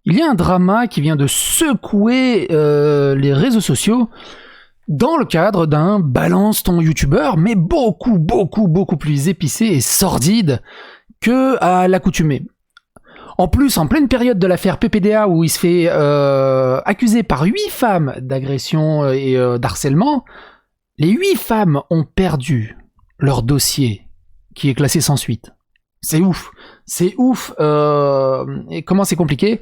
Il y a un drama qui vient de secouer les réseaux sociaux dans le cadre d'un balance ton youtubeur, mais beaucoup plus épicé et sordide que à l'accoutumée. En plus, en pleine période de l'affaire PPDA où il se fait accuser par 8 femmes d'agression et d'harcèlement, les 8 femmes ont perdu leur dossier qui est classé sans suite. C'est ouf. Et comment c'est compliqué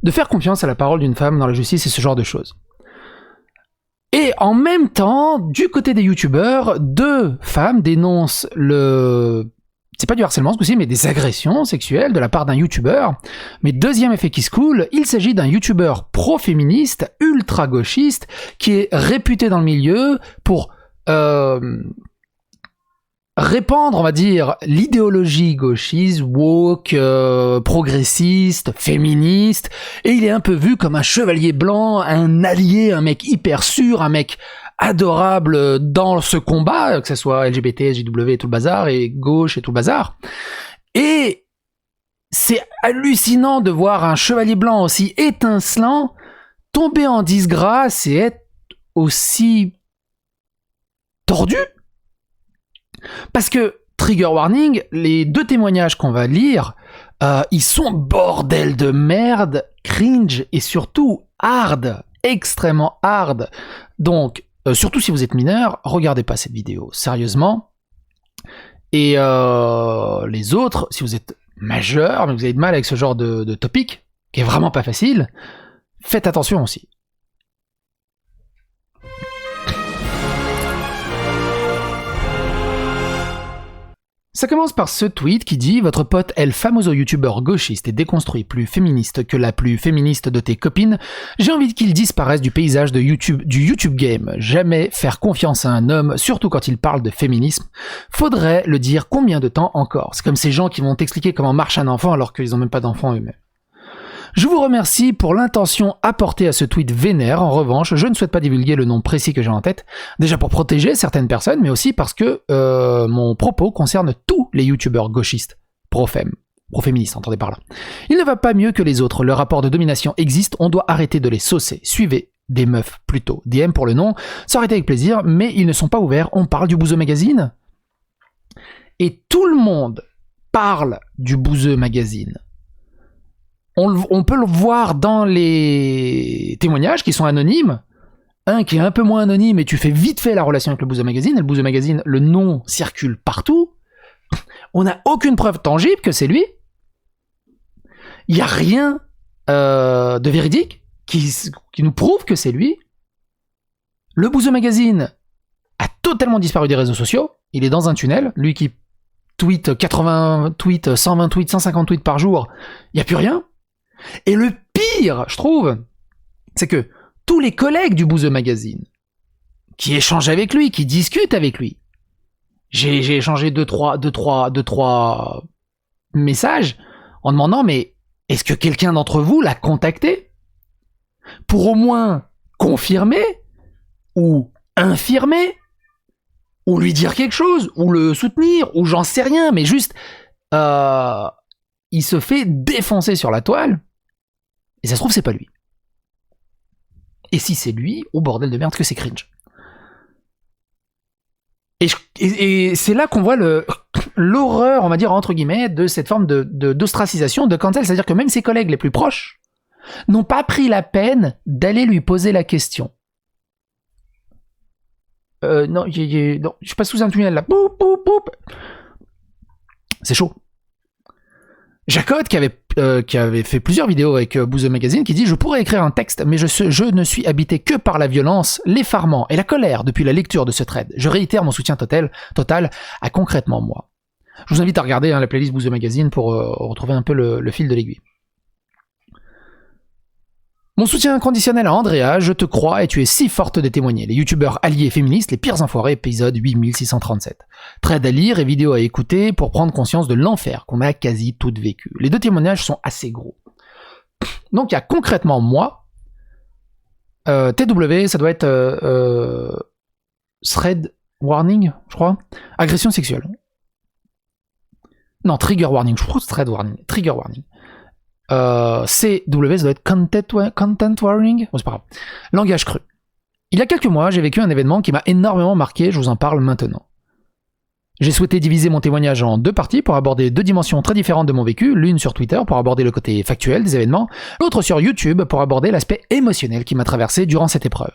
de faire confiance à la parole d'une femme dans la justice et ce genre de choses. Et en même temps, du côté des youtubeurs, 2 femmes dénoncent c'est pas du harcèlement ce coup-ci, mais des agressions sexuelles de la part d'un youtubeur. Mais deuxième effet qui se coule, il s'agit d'un youtubeur pro-féministe, ultra-gauchiste, qui est réputé dans le milieu pour répandre, on va dire, l'idéologie gauchiste, woke, progressiste, féministe, et il est un peu vu comme un chevalier blanc, un allié, un mec hyper sûr, un mec adorable dans ce combat, que ce soit LGBT, SJW et tout le bazar, et gauche et tout le bazar. Et c'est hallucinant de voir un chevalier blanc aussi étincelant tomber en disgrâce et être aussi tordu. Parce que, trigger warning, les 2 témoignages qu'on va lire, ils sont bordel de merde, cringe et surtout hard, extrêmement hard. Donc, surtout si vous êtes mineur, regardez pas cette vidéo, sérieusement. Et les autres, si vous êtes majeur, mais vous avez de mal avec ce genre de topic, qui est vraiment pas facile, faites attention aussi. Ça commence par ce tweet qui dit « Votre pote El Famoso youtubeur gauchiste et déconstruit plus féministe que la plus féministe de tes copines, j'ai envie qu'il disparaisse du paysage du YouTube game. Jamais faire confiance à un homme, surtout quand il parle de féminisme. Faudrait le dire combien de temps encore. C'est comme ces gens qui vont t'expliquer comment marche un enfant alors qu'ils n'ont même pas d'enfant eux-mêmes. » Je vous remercie pour l'intention apportée à ce tweet vénère. En revanche, je ne souhaite pas divulguer le nom précis que j'ai en tête, déjà pour protéger certaines personnes, mais aussi parce que mon propos concerne tous les youtubeurs gauchistes, pro-féministes, entendez par là. Il ne va pas mieux que les autres, le rapport de domination existe, on doit arrêter de les saucer. Suivez des meufs plutôt. DM pour le nom, ça aurait été avec plaisir, mais ils ne sont pas ouverts, on parle du Bouzeux Magazine. Et tout le monde parle du Bouzeux Magazine. On peut le voir dans les témoignages qui sont anonymes. Un qui est un peu moins anonyme et tu fais vite fait la relation avec le Bouzeux Magazine. Et le Bouzeux Magazine, le nom circule partout. On n'a aucune preuve tangible que c'est lui. Il n'y a rien de véridique qui nous prouve que c'est lui. Le Bouzeux Magazine a totalement disparu des réseaux sociaux. Il est dans un tunnel. Lui qui tweet 80 tweets, 120 tweets, 150 tweets par jour, il n'y a plus rien. Et le pire, je trouve, c'est que tous les collègues du Bouzeux Magazine, qui échangent avec lui, qui discutent avec lui, j'ai échangé deux, trois messages en demandant, mais est-ce que quelqu'un d'entre vous l'a contacté pour au moins confirmer ou infirmer ou lui dire quelque chose ou le soutenir ou j'en sais rien, mais juste il se fait défoncer sur la toile. Et ça se trouve, c'est pas lui. Et si c'est lui, oh bordel de merde que c'est cringe. Et c'est là qu'on voit l'horreur, on va dire, entre guillemets, de cette forme d'ostracisation, de cancel. C'est-à-dire que même ses collègues les plus proches n'ont pas pris la peine d'aller lui poser la question. Non, je passe sous un tunnel là. Boum, boum, boum. C'est chaud. Jacod, qui avait fait plusieurs vidéos avec Bouzeux Magazine, qui dit « Je pourrais écrire un texte, mais je ne suis habité que par la violence, l'effarement et la colère depuis la lecture de ce thread. Je réitère mon soutien total à concrètement moi. » Je vous invite à regarder la playlist Bouzeux Magazine pour retrouver un peu le fil de l'aiguille. Mon soutien inconditionnel à Andrea, je te crois et tu es si forte de témoigner. Les youtubeurs alliés féministes, les pires enfoirés, épisode 8637. Trade à lire et vidéo à écouter pour prendre conscience de l'enfer qu'on a quasi toutes vécu. Les 2 témoignages sont assez gros. Donc il y a concrètement moi, TW, ça doit être thread warning, je crois. Agression sexuelle. Non, trigger warning, je crois que c'est thread warning. Trigger warning. CW, ça doit être content warning. Bon, c'est pas grave. Langage cru. Il y a quelques mois, j'ai vécu un événement qui m'a énormément marqué, je vous en parle maintenant. J'ai souhaité diviser mon témoignage en 2 parties pour aborder 2 dimensions très différentes de mon vécu, l'une sur Twitter pour aborder le côté factuel des événements, l'autre sur YouTube pour aborder l'aspect émotionnel qui m'a traversé durant cette épreuve.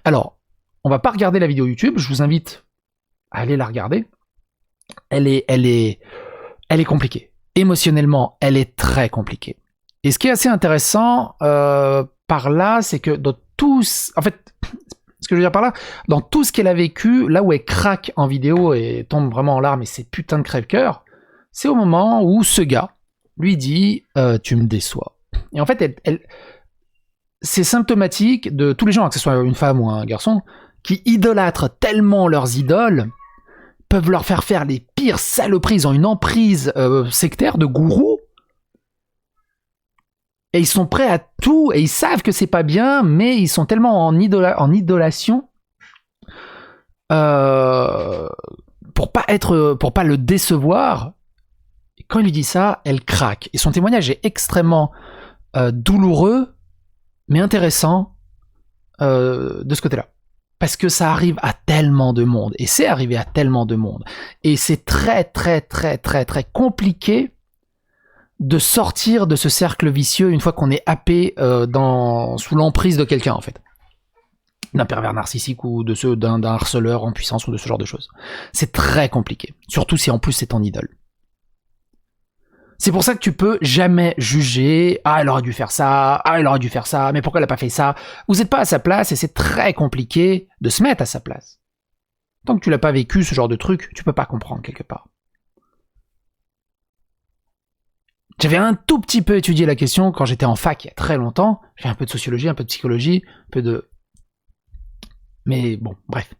Alors, on va pas regarder la vidéo YouTube, je vous invite à aller la regarder. Elle est compliquée. Émotionnellement, elle est très compliquée. Et ce qui est assez intéressant par là, c'est que dans tous... En fait, ce que je veux dire par là, dans tout ce qu'elle a vécu, là où elle craque en vidéo et tombe vraiment en larmes et c'est putain de crève-cœur, c'est au moment où ce gars lui dit « tu me déçois ». Et en fait, c'est symptomatique de tous les gens, que ce soit une femme ou un garçon, qui idolâtrent tellement leurs idoles, peuvent leur faire les pires saloperies, ils ont une emprise sectaire de gourou, et ils sont prêts à tout, et ils savent que c'est pas bien, mais ils sont tellement en idolation pour pas le décevoir. Et quand il lui dit ça, elle craque. Et son témoignage est extrêmement douloureux, mais intéressant de ce côté-là. Parce que ça arrive à tellement de monde, et c'est arrivé à tellement de monde. Et c'est très très très très très compliqué de sortir de ce cercle vicieux une fois qu'on est happé sous l'emprise de quelqu'un, en fait. D'un pervers narcissique ou d'un harceleur en puissance ou de ce genre de choses. C'est très compliqué. Surtout si en plus c'est ton idole. C'est pour ça que tu peux jamais juger « Ah, elle aurait dû faire ça, ah, elle aurait dû faire ça, mais pourquoi elle n'a pas fait ça ?» Vous n'êtes pas à sa place et c'est très compliqué de se mettre à sa place. Tant que tu l'as pas vécu, ce genre de truc, tu peux pas comprendre quelque part. J'avais un tout petit peu étudié la question quand j'étais en fac il y a très longtemps. J'ai fait un peu de sociologie, un peu de psychologie, un peu de... Mais bon, bref.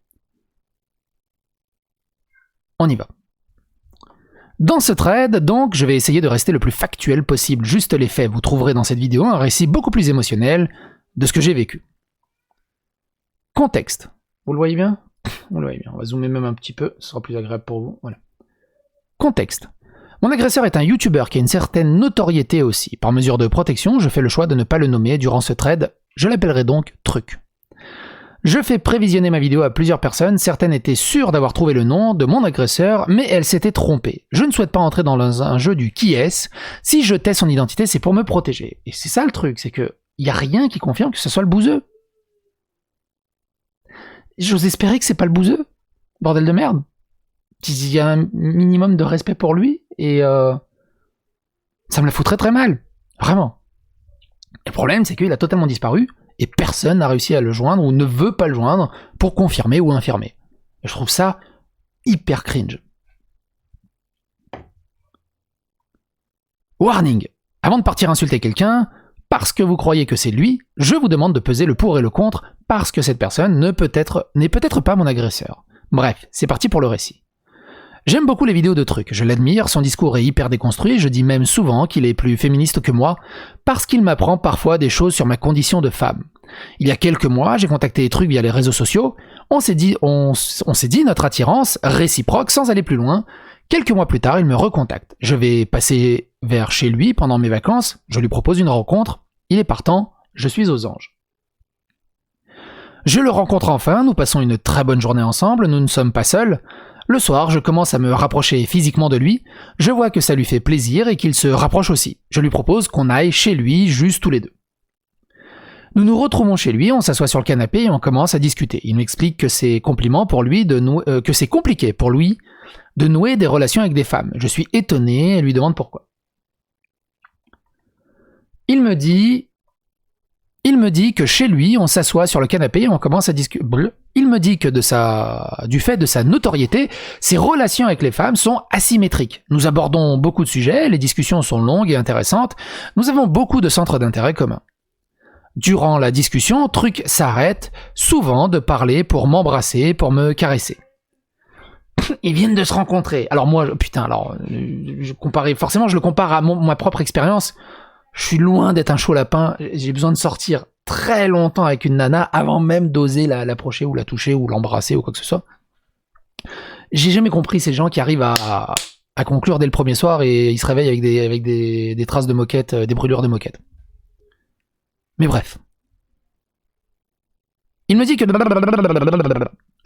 On y va. Dans ce thread, donc, je vais essayer de rester le plus factuel possible, juste les faits. Vous trouverez dans cette vidéo un récit beaucoup plus émotionnel de ce que j'ai vécu. Contexte. Vous le voyez bien ? Vous le voyez bien. On va zoomer même un petit peu, ce sera plus agréable pour vous. Voilà. Contexte. Mon agresseur est un YouTuber qui a une certaine notoriété aussi. Par mesure de protection, je fais le choix de ne pas le nommer durant ce thread. Je l'appellerai donc Truc. Je fais prévisionner ma vidéo à plusieurs personnes, certaines étaient sûres d'avoir trouvé le nom de mon agresseur, mais elles s'étaient trompées. Je ne souhaite pas entrer dans un jeu du qui est-ce. Si je tais son identité, c'est pour me protéger. Et c'est ça le truc, c'est que y a rien qui confirme que ce soit le bouseux. J'ose espérer que c'est pas le bouseux. Bordel de merde. Il y a un minimum de respect pour lui, et ça me la fout très très mal. Vraiment. Et le problème, c'est qu'il a totalement disparu, et personne n'a réussi à le joindre, ou ne veut pas le joindre, pour confirmer ou infirmer. Et je trouve ça hyper cringe. Warning. Avant de partir insulter quelqu'un, parce que vous croyez que c'est lui, je vous demande de peser le pour et le contre, parce que cette personne n'est peut-être pas mon agresseur. Bref, c'est parti pour le récit. J'aime beaucoup les vidéos de Truc, je l'admire, son discours est hyper déconstruit, je dis même souvent qu'il est plus féministe que moi, parce qu'il m'apprend parfois des choses sur ma condition de femme. Il y a quelques mois, j'ai contacté Truc via les réseaux sociaux, on s'est dit notre attirance réciproque sans aller plus loin. Quelques mois plus tard, il me recontacte. Je vais passer vers chez lui pendant mes vacances, je lui propose une rencontre, il est partant, je suis aux anges. Je le rencontre enfin, nous passons une très bonne journée ensemble, nous ne sommes pas seuls. Le soir, je commence à me rapprocher physiquement de lui, je vois que ça lui fait plaisir et qu'il se rapproche aussi. Je lui propose qu'on aille chez lui, juste tous les deux. Nous nous retrouvons chez lui, on s'assoit sur le canapé et on commence à discuter. Il m'explique que c'est que c'est compliqué pour lui de nouer des relations avec des femmes. Je suis étonné et lui demande pourquoi. Il me dit que chez lui, on s'assoit sur le canapé et on commence à discuter. Il me dit que du fait de sa notoriété, ses relations avec les femmes sont asymétriques. Nous abordons beaucoup de sujets, les discussions sont longues et intéressantes, nous avons beaucoup de centres d'intérêt communs. Durant la discussion, Truc s'arrête souvent de parler pour m'embrasser, pour me caresser. Ils viennent de se rencontrer. Alors moi, je le compare à ma propre expérience. Je suis loin d'être un chaud lapin, j'ai besoin de sortir très longtemps avec une nana avant même d'oser l'approcher ou la toucher ou l'embrasser ou quoi que ce soit. J'ai jamais compris ces gens qui arrivent à à conclure dès le premier soir et il se réveille avec des traces de moquette, des brûlures de moquette. Mais bref. Il me dit que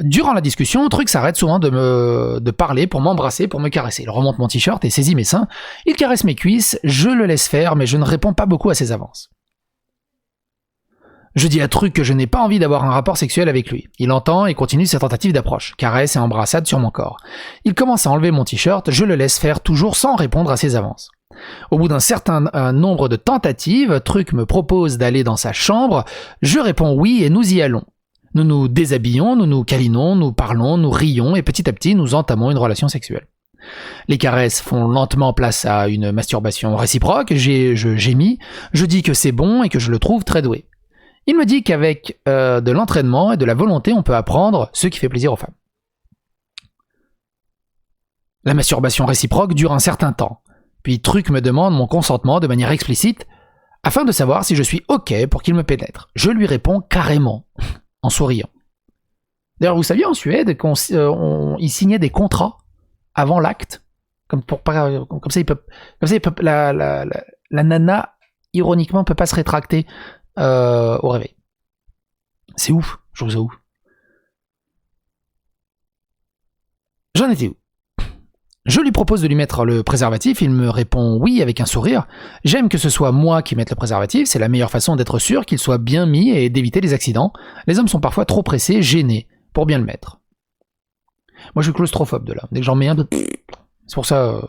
durant la discussion, Truc s'arrête souvent de parler pour m'embrasser, pour me caresser. Il remonte mon t-shirt et saisit mes seins. Il caresse mes cuisses, je le laisse faire, mais je ne réponds pas beaucoup à ses avances. Je dis à Truc que je n'ai pas envie d'avoir un rapport sexuel avec lui. Il entend et continue ses tentatives d'approche, caresse et embrassade sur mon corps. Il commence à enlever mon t-shirt, je le laisse faire toujours sans répondre à ses avances. Au bout d'un certain nombre de tentatives, Truc me propose d'aller dans sa chambre, je réponds oui et nous y allons. Nous nous déshabillons, nous nous câlinons, nous parlons, nous rions et petit à petit nous entamons une relation sexuelle. Les caresses font lentement place à une masturbation réciproque, je gémis, je dis que c'est bon et que je le trouve très doué. Il me dit qu'avec de l'entraînement et de la volonté, on peut apprendre ce qui fait plaisir aux femmes. La masturbation réciproque dure un certain temps, puis Truc me demande mon consentement de manière explicite afin de savoir si je suis OK pour qu'il me pénètre. Je lui réponds carrément, en souriant. D'ailleurs, vous saviez en Suède qu'ils signaient des contrats avant l'acte, comme ça, la nana, ironiquement, peut pas se rétracter au réveil. C'est ouf, je trouve ça ouf. J'en étais où? Je lui propose de lui mettre le préservatif, il me répond oui avec un sourire. J'aime que ce soit moi qui mette le préservatif, c'est la meilleure façon d'être sûr qu'il soit bien mis et d'éviter les accidents. Les hommes sont parfois trop pressés, gênés, pour bien le mettre. Moi je suis claustrophobe de là, dès que j'en mets un, c'est pour ça,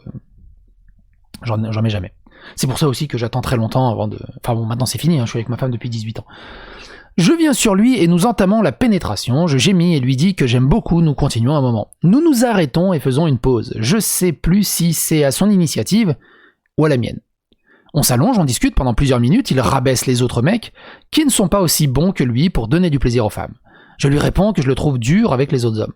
j'en mets jamais. C'est pour ça aussi que j'attends très longtemps avant de... Enfin bon, maintenant c'est fini, je suis avec ma femme depuis 18 ans. Je viens sur lui et nous entamons la pénétration, je gémis et lui dis que j'aime beaucoup, nous continuons un moment. Nous nous arrêtons et faisons une pause. Je sais plus si c'est à son initiative ou à la mienne. On s'allonge, on discute pendant plusieurs minutes, il rabaisse les autres mecs qui ne sont pas aussi bons que lui pour donner du plaisir aux femmes. Je lui réponds que je le trouve dur avec les autres hommes.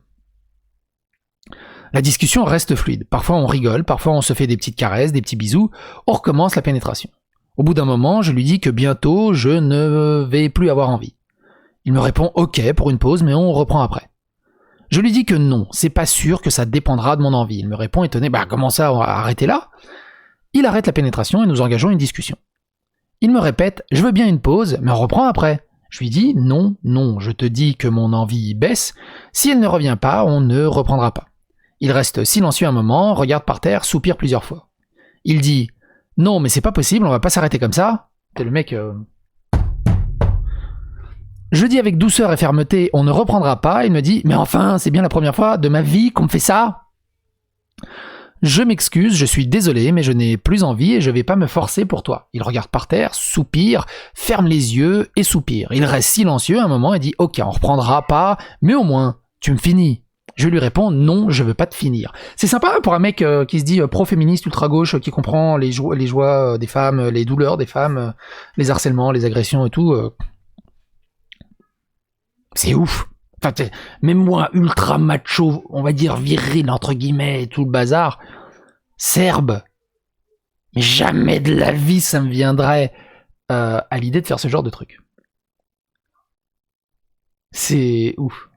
La discussion reste fluide. Parfois on rigole, parfois on se fait des petites caresses, des petits bisous, on recommence la pénétration. Au bout d'un moment, je lui dis que bientôt, je ne vais plus avoir envie. Il me répond « Ok » pour une pause, mais on reprend après. Je lui dis que non, c'est pas sûr que ça dépendra de mon envie. Il me répond étonné « Bah comment ça, on va arrêter là ?» Il arrête la pénétration et nous engageons une discussion. Il me répète « Je veux bien une pause, mais on reprend après. » Je lui dis « Non, non, je te dis que mon envie baisse. Si elle ne revient pas, on ne reprendra pas. » Il reste silencieux un moment, regarde par terre, soupire plusieurs fois. Il dit « Non, mais c'est pas possible, on va pas s'arrêter comme ça. » C'est le mec... Je dis avec douceur et fermeté, on ne reprendra pas. Il me dit, mais enfin, c'est bien la première fois de ma vie qu'on me fait ça. Je m'excuse, je suis désolé, mais je n'ai plus envie et je vais pas me forcer pour toi. Il regarde par terre, soupire, ferme les yeux et soupire. Il reste silencieux un moment et dit, ok, on reprendra pas, mais au moins, tu me finis. Je lui réponds, non, je veux pas te finir. C'est sympa pour un mec qui se dit pro-féministe, ultra-gauche, qui comprend les joies des femmes, les douleurs des femmes, les harcèlements, les agressions et tout. C'est ouf. Enfin, même moi, ultra macho, on va dire viril, entre guillemets, et tout le bazar, serbe, mais jamais de la vie ça me viendrait à l'idée de faire ce genre de truc. C'est ouf.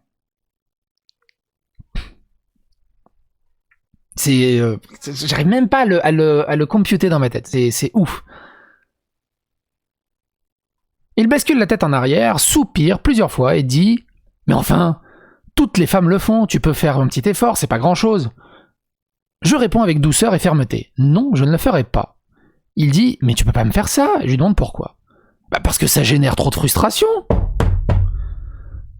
J'arrive même pas à le computer dans ma tête. C'est ouf. Il bascule la tête en arrière, soupire plusieurs fois et dit « Mais enfin, toutes les femmes le font, tu peux faire un petit effort, c'est pas grand-chose. » Je réponds avec douceur et fermeté « Non, je ne le ferai pas. » Il dit « Mais tu peux pas me faire ça ?» Je lui demande pourquoi. « Bah parce que ça génère trop de frustration. »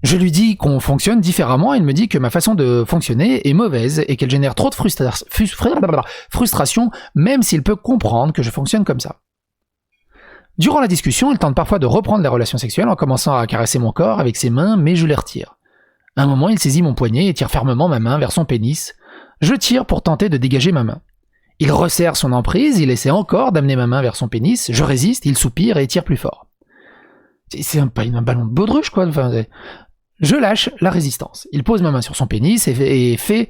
Je lui dis qu'on fonctionne différemment et il me dit que ma façon de fonctionner est mauvaise et qu'elle génère trop de frustration même s'il peut comprendre que je fonctionne comme ça. Durant la discussion, il tente parfois de reprendre les relations sexuelles en commençant à caresser mon corps avec ses mains, mais je les retire. À un moment, il saisit mon poignet et tire fermement ma main vers son pénis. Je tire pour tenter de dégager ma main. Il resserre son emprise, il essaie encore d'amener ma main vers son pénis, je résiste, il soupire et tire plus fort. C'est un ballon de baudruche, quoi. Enfin, je lâche la résistance. Il pose ma main sur son pénis et fait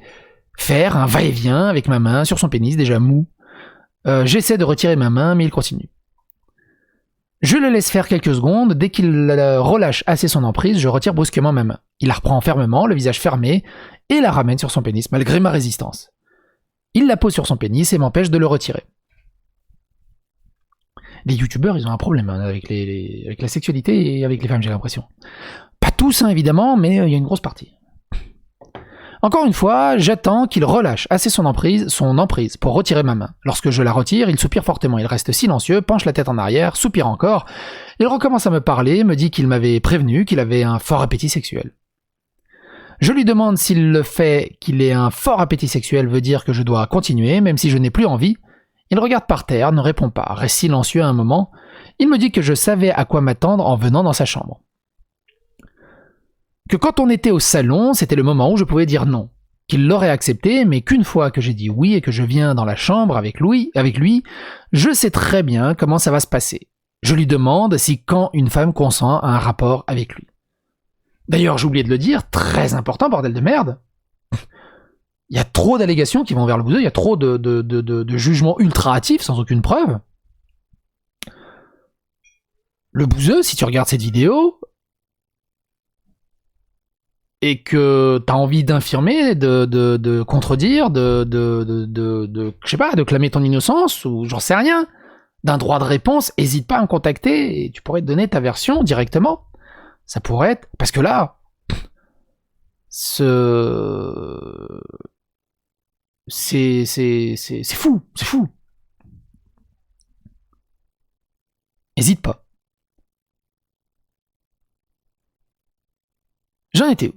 faire un va-et-vient avec ma main sur son pénis déjà mou. J'essaie de retirer ma main, mais il continue. Je le laisse faire quelques secondes, dès qu'il relâche assez son emprise, je retire brusquement ma main. Il la reprend fermement, le visage fermé, et la ramène sur son pénis, malgré ma résistance. Il la pose sur son pénis et m'empêche de le retirer. Les youtubeurs, ils ont un problème avec la sexualité et avec les femmes, j'ai l'impression. Pas tous, hein, évidemment, mais il y a une grosse partie. Encore une fois, j'attends qu'il relâche assez son emprise pour retirer ma main. Lorsque je la retire, il soupire fortement, il reste silencieux, penche la tête en arrière, soupire encore. Il recommence à me parler, me dit qu'il m'avait prévenu qu'il avait un fort appétit sexuel. Je lui demande s'il le fait qu'il ait un fort appétit sexuel veut dire que je dois continuer, même si je n'ai plus envie. Il regarde par terre, ne répond pas, reste silencieux un moment. Il me dit que je savais à quoi m'attendre en venant dans sa chambre. Que quand on était au salon, c'était le moment où je pouvais dire non. Qu'il l'aurait accepté, mais qu'une fois que j'ai dit oui et que je viens dans la chambre avec lui, je sais très bien comment ça va se passer. Je lui demande si quand une femme consent à un rapport avec lui. D'ailleurs, j'ai oublié de le dire, très important, bordel de merde. Il y a trop d'allégations qui vont vers le bouseux, il y a trop de jugements ultra hâtifs sans aucune preuve. Le bouseux, si tu regardes cette vidéo, et que t'as envie d'infirmer, de contredire, je sais pas, de clamer ton innocence, ou j'en sais rien, d'un droit de réponse, hésite pas à me contacter, et tu pourrais te donner ta version directement. Ça pourrait être... Parce que là, c'est fou, c'est fou. Hésite pas. J'en étais où?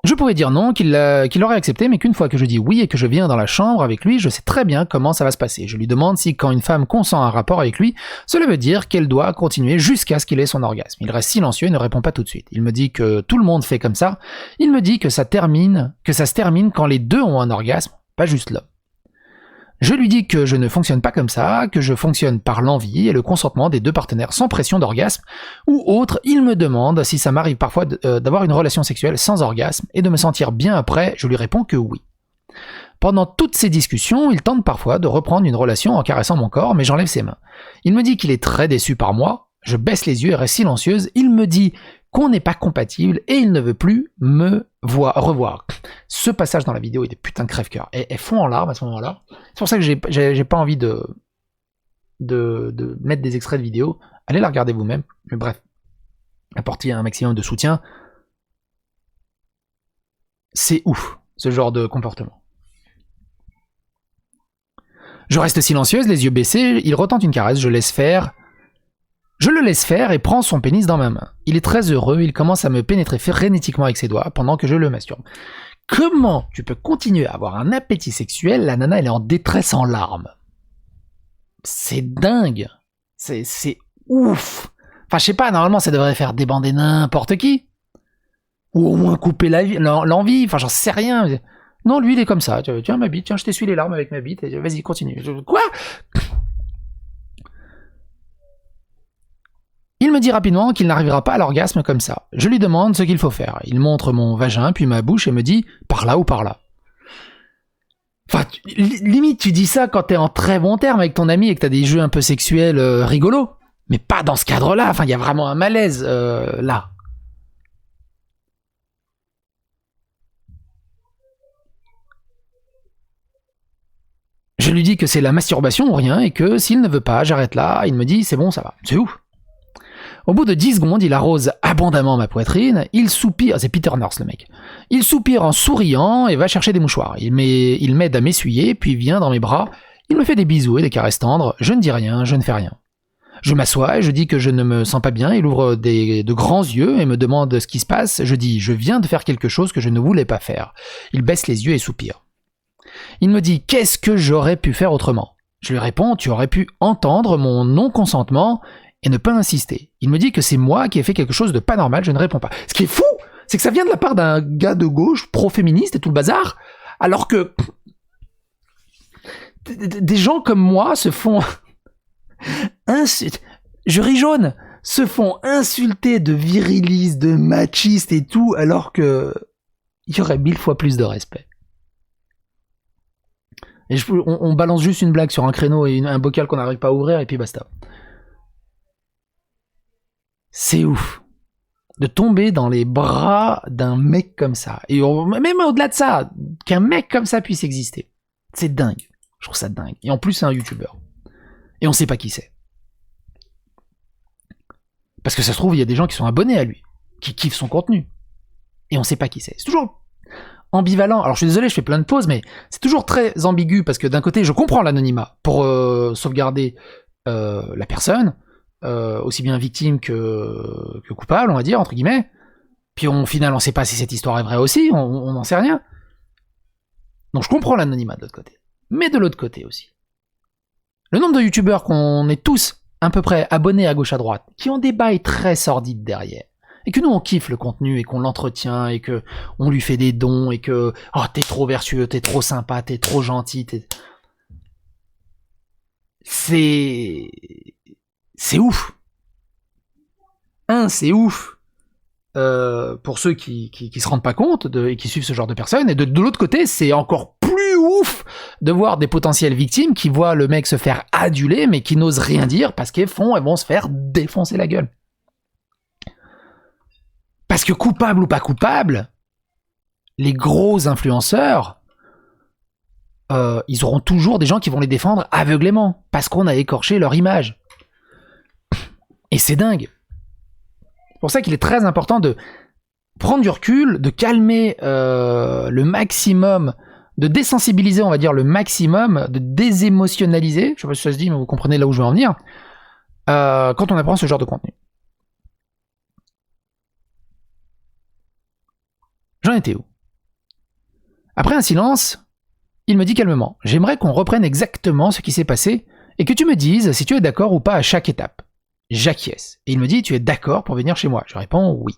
Je pourrais dire non, qu'il aurait accepté, mais qu'une fois que je dis oui et que je viens dans la chambre avec lui, je sais très bien comment ça va se passer. Je lui demande si quand une femme consent à un rapport avec lui, cela veut dire qu'elle doit continuer jusqu'à ce qu'il ait son orgasme. Il reste silencieux et ne répond pas tout de suite. Il me dit que tout le monde fait comme ça. Il me dit que ça se termine quand les deux ont un orgasme, pas juste l'homme. Je lui dis que je ne fonctionne pas comme ça, que je fonctionne par l'envie et le consentement des deux partenaires sans pression d'orgasme, ou autre. Il me demande si ça m'arrive parfois d'avoir une relation sexuelle sans orgasme et de me sentir bien après. Je lui réponds que oui. Pendant toutes ces discussions, il tente parfois de reprendre une relation en caressant mon corps, mais j'enlève ses mains. Il me dit qu'il est très déçu par moi. Je baisse les yeux et reste silencieuse. Il me dit qu'on n'est pas compatible et il ne veut plus me revoir. Ce passage dans la vidéo est des putains de crève-cœur. Elles font en larmes à ce moment-là. C'est pour ça que j'ai pas envie de mettre des extraits de vidéo. Allez la regarder vous-même. Mais bref, apportez un maximum de soutien. C'est ouf, ce genre de comportement. Je reste silencieuse, les yeux baissés. Il retente une caresse, je le laisse faire et prend son pénis dans ma main. Il est très heureux, il commence à me pénétrer frénétiquement avec ses doigts pendant que je le masturbe. Comment tu peux continuer à avoir un appétit sexuel? La nana, elle est en détresse en larmes. C'est dingue. C'est ouf. Enfin, je sais pas, normalement, ça devrait faire débander n'importe qui. Ou au moins couper l'envie. Enfin, j'en sais rien. Non, lui, il est comme ça. Tiens, ma bite. Tiens, je t'essuie les larmes avec ma bite. Vas-y, continue. Quoi? Il me dit rapidement qu'il n'arrivera pas à l'orgasme comme ça. Je lui demande ce qu'il faut faire. Il montre mon vagin, puis ma bouche, et me dit « par là ou par là ». Enfin, limite, tu dis ça quand t'es en très bon terme avec ton ami et que t'as des jeux un peu sexuels rigolos. Mais pas dans ce cadre-là. Enfin, il y a vraiment un malaise là. Je lui dis que c'est la masturbation ou rien, et que s'il ne veut pas, j'arrête là. Il me dit « c'est bon, ça va ». C'est ouf. Au bout de 10 secondes, il arrose abondamment ma poitrine, il soupire, c'est Peter North le mec, il soupire en souriant et va chercher des mouchoirs. Il m'aide à m'essuyer, puis vient dans mes bras, il me fait des bisous et des caresses tendres, je ne dis rien, je ne fais rien. Je m'assois et je dis que je ne me sens pas bien, il ouvre de grands yeux et me demande ce qui se passe, je dis « je viens de faire quelque chose que je ne voulais pas faire ». Il baisse les yeux et soupire. Il me dit « qu'est-ce que j'aurais pu faire autrement ?» Je lui réponds « tu aurais pu entendre mon non-consentement » et ne pas insister. Il me dit que c'est moi qui ai fait quelque chose de pas normal, je ne réponds pas. Ce qui est fou, c'est que ça vient de la part d'un gars de gauche, pro-féministe et tout le bazar, alors que des gens comme moi se font... je ris jaune, se font insulter de virilistes, de machistes et tout, alors que il y aurait 1000 fois plus de respect. Et on balance juste une blague sur un créneau et un bocal qu'on n'arrive pas à ouvrir et puis basta. C'est ouf. de tomber dans les bras d'un mec comme ça. Et même au-delà de ça, qu'un mec comme ça puisse exister. C'est dingue. Je trouve ça dingue. Et en plus, c'est un youtubeur. Et on sait pas qui c'est. Parce que ça se trouve, il y a des gens qui sont abonnés à lui, qui kiffent son contenu. Et on sait pas qui c'est. C'est toujours ambivalent. Alors je suis désolé, je fais plein de pauses, mais c'est toujours très ambigu, parce que d'un côté, je comprends l'anonymat pour sauvegarder la personne, aussi bien victime que coupable, on va dire, entre guillemets. Puis au final, on sait pas si cette histoire est vraie aussi, on n'en sait rien. Donc je comprends l'anonymat de l'autre côté. Mais de l'autre côté aussi. Le nombre de youtubeurs qu'on est tous à peu près abonnés à gauche à droite, qui ont des bails très sordides derrière, et que nous on kiffe le contenu, et qu'on l'entretient, et que on lui fait des dons, et que oh t'es trop vertueux, t'es trop sympa, t'es trop gentil, c'est ouf. C'est ouf. Pour ceux qui se rendent pas compte et qui suivent ce genre de personnes, et de l'autre côté, c'est encore plus ouf de voir des potentielles victimes qui voient le mec se faire aduler, mais qui n'osent rien dire parce qu'elles vont se faire défoncer la gueule. Parce que coupable ou pas coupable, les gros influenceurs, ils auront toujours des gens qui vont les défendre aveuglément, parce qu'on a écorché leur image. Et c'est dingue. C'est pour ça qu'il est très important de prendre du recul, de calmer le maximum, de désensibiliser, on va dire, le maximum, de désémotionnaliser, je sais pas si ça se dit, mais vous comprenez là où je veux en venir, quand on apprend ce genre de contenu. J'en étais où? Après un silence, il me dit calmement, j'aimerais qu'on reprenne exactement ce qui s'est passé et que tu me dises si tu es d'accord ou pas à chaque étape. J'acquiesce. Et il me dit, tu es d'accord pour venir chez moi? Je réponds, oui.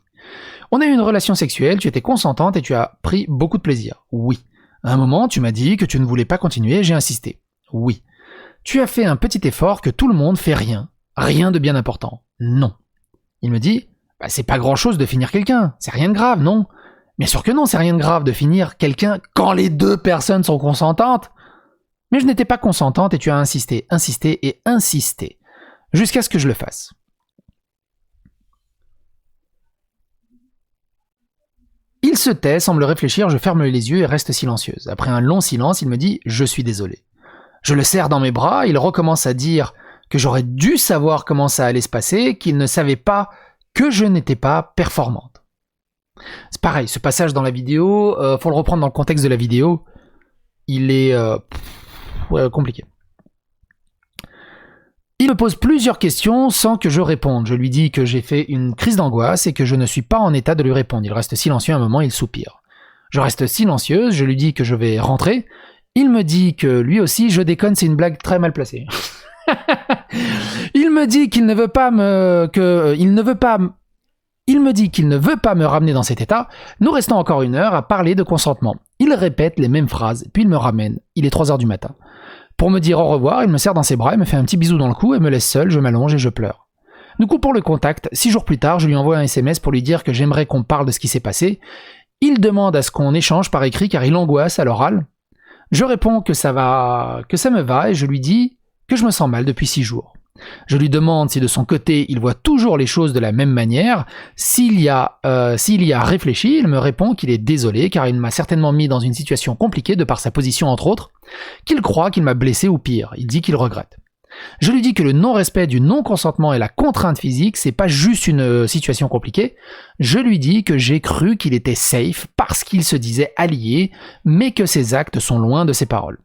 On a eu une relation sexuelle, tu étais consentante et tu as pris beaucoup de plaisir. Oui. À un moment, tu m'as dit que tu ne voulais pas continuer, j'ai insisté. Oui. Tu as fait un petit effort que tout le monde fait rien. Rien de bien important. Non. Il me dit, bah, c'est pas grand chose de finir quelqu'un. C'est rien de grave, non? Bien sûr que non, c'est rien de grave de finir quelqu'un quand les deux personnes sont consentantes. Mais je n'étais pas consentante et tu as insisté, insisté et insisté. Jusqu'à ce que je le fasse. Il se tait, semble réfléchir, je ferme les yeux et reste silencieuse. Après un long silence, il me dit « Je suis désolé ». Je le serre dans mes bras, il recommence à dire que j'aurais dû savoir comment ça allait se passer, qu'il ne savait pas que je n'étais pas performante. C'est pareil, ce passage dans la vidéo, faut le reprendre dans le contexte de la vidéo, il est compliqué. Il me pose plusieurs questions sans que je réponde. Je lui dis que j'ai fait une crise d'angoisse et que je ne suis pas en état de lui répondre. Il reste silencieux un moment, il soupire. Je reste silencieuse, je lui dis que je vais rentrer. Il me dit que lui aussi, je déconne, c'est une blague très mal placée. Il me dit qu'il ne veut pas me ramener dans cet état. Nous restons encore 1 heure à parler de consentement. Il répète les mêmes phrases, puis il me ramène. Il est 3h du matin. Pour me dire au revoir, il me serre dans ses bras et me fait un petit bisou dans le cou et me laisse seul, je m'allonge et je pleure. Nous coupons le contact. 6 jours plus tard, je lui envoie un SMS pour lui dire que j'aimerais qu'on parle de ce qui s'est passé. Il demande à ce qu'on échange par écrit car il angoisse à l'oral. Je réponds que ça me va et je lui dis que je me sens mal depuis 6 jours. Je lui demande si de son côté il voit toujours les choses de la même manière. S'il y a réfléchi, il me répond qu'il est désolé car il m'a certainement mis dans une situation compliquée de par sa position entre autres, qu'il croit qu'il m'a blessé ou pire, il dit qu'il regrette. Je lui dis que le non-respect du non-consentement et la contrainte physique, c'est pas juste une situation compliquée. Je lui dis que j'ai cru qu'il était safe parce qu'il se disait allié, mais que ses actes sont loin de ses paroles.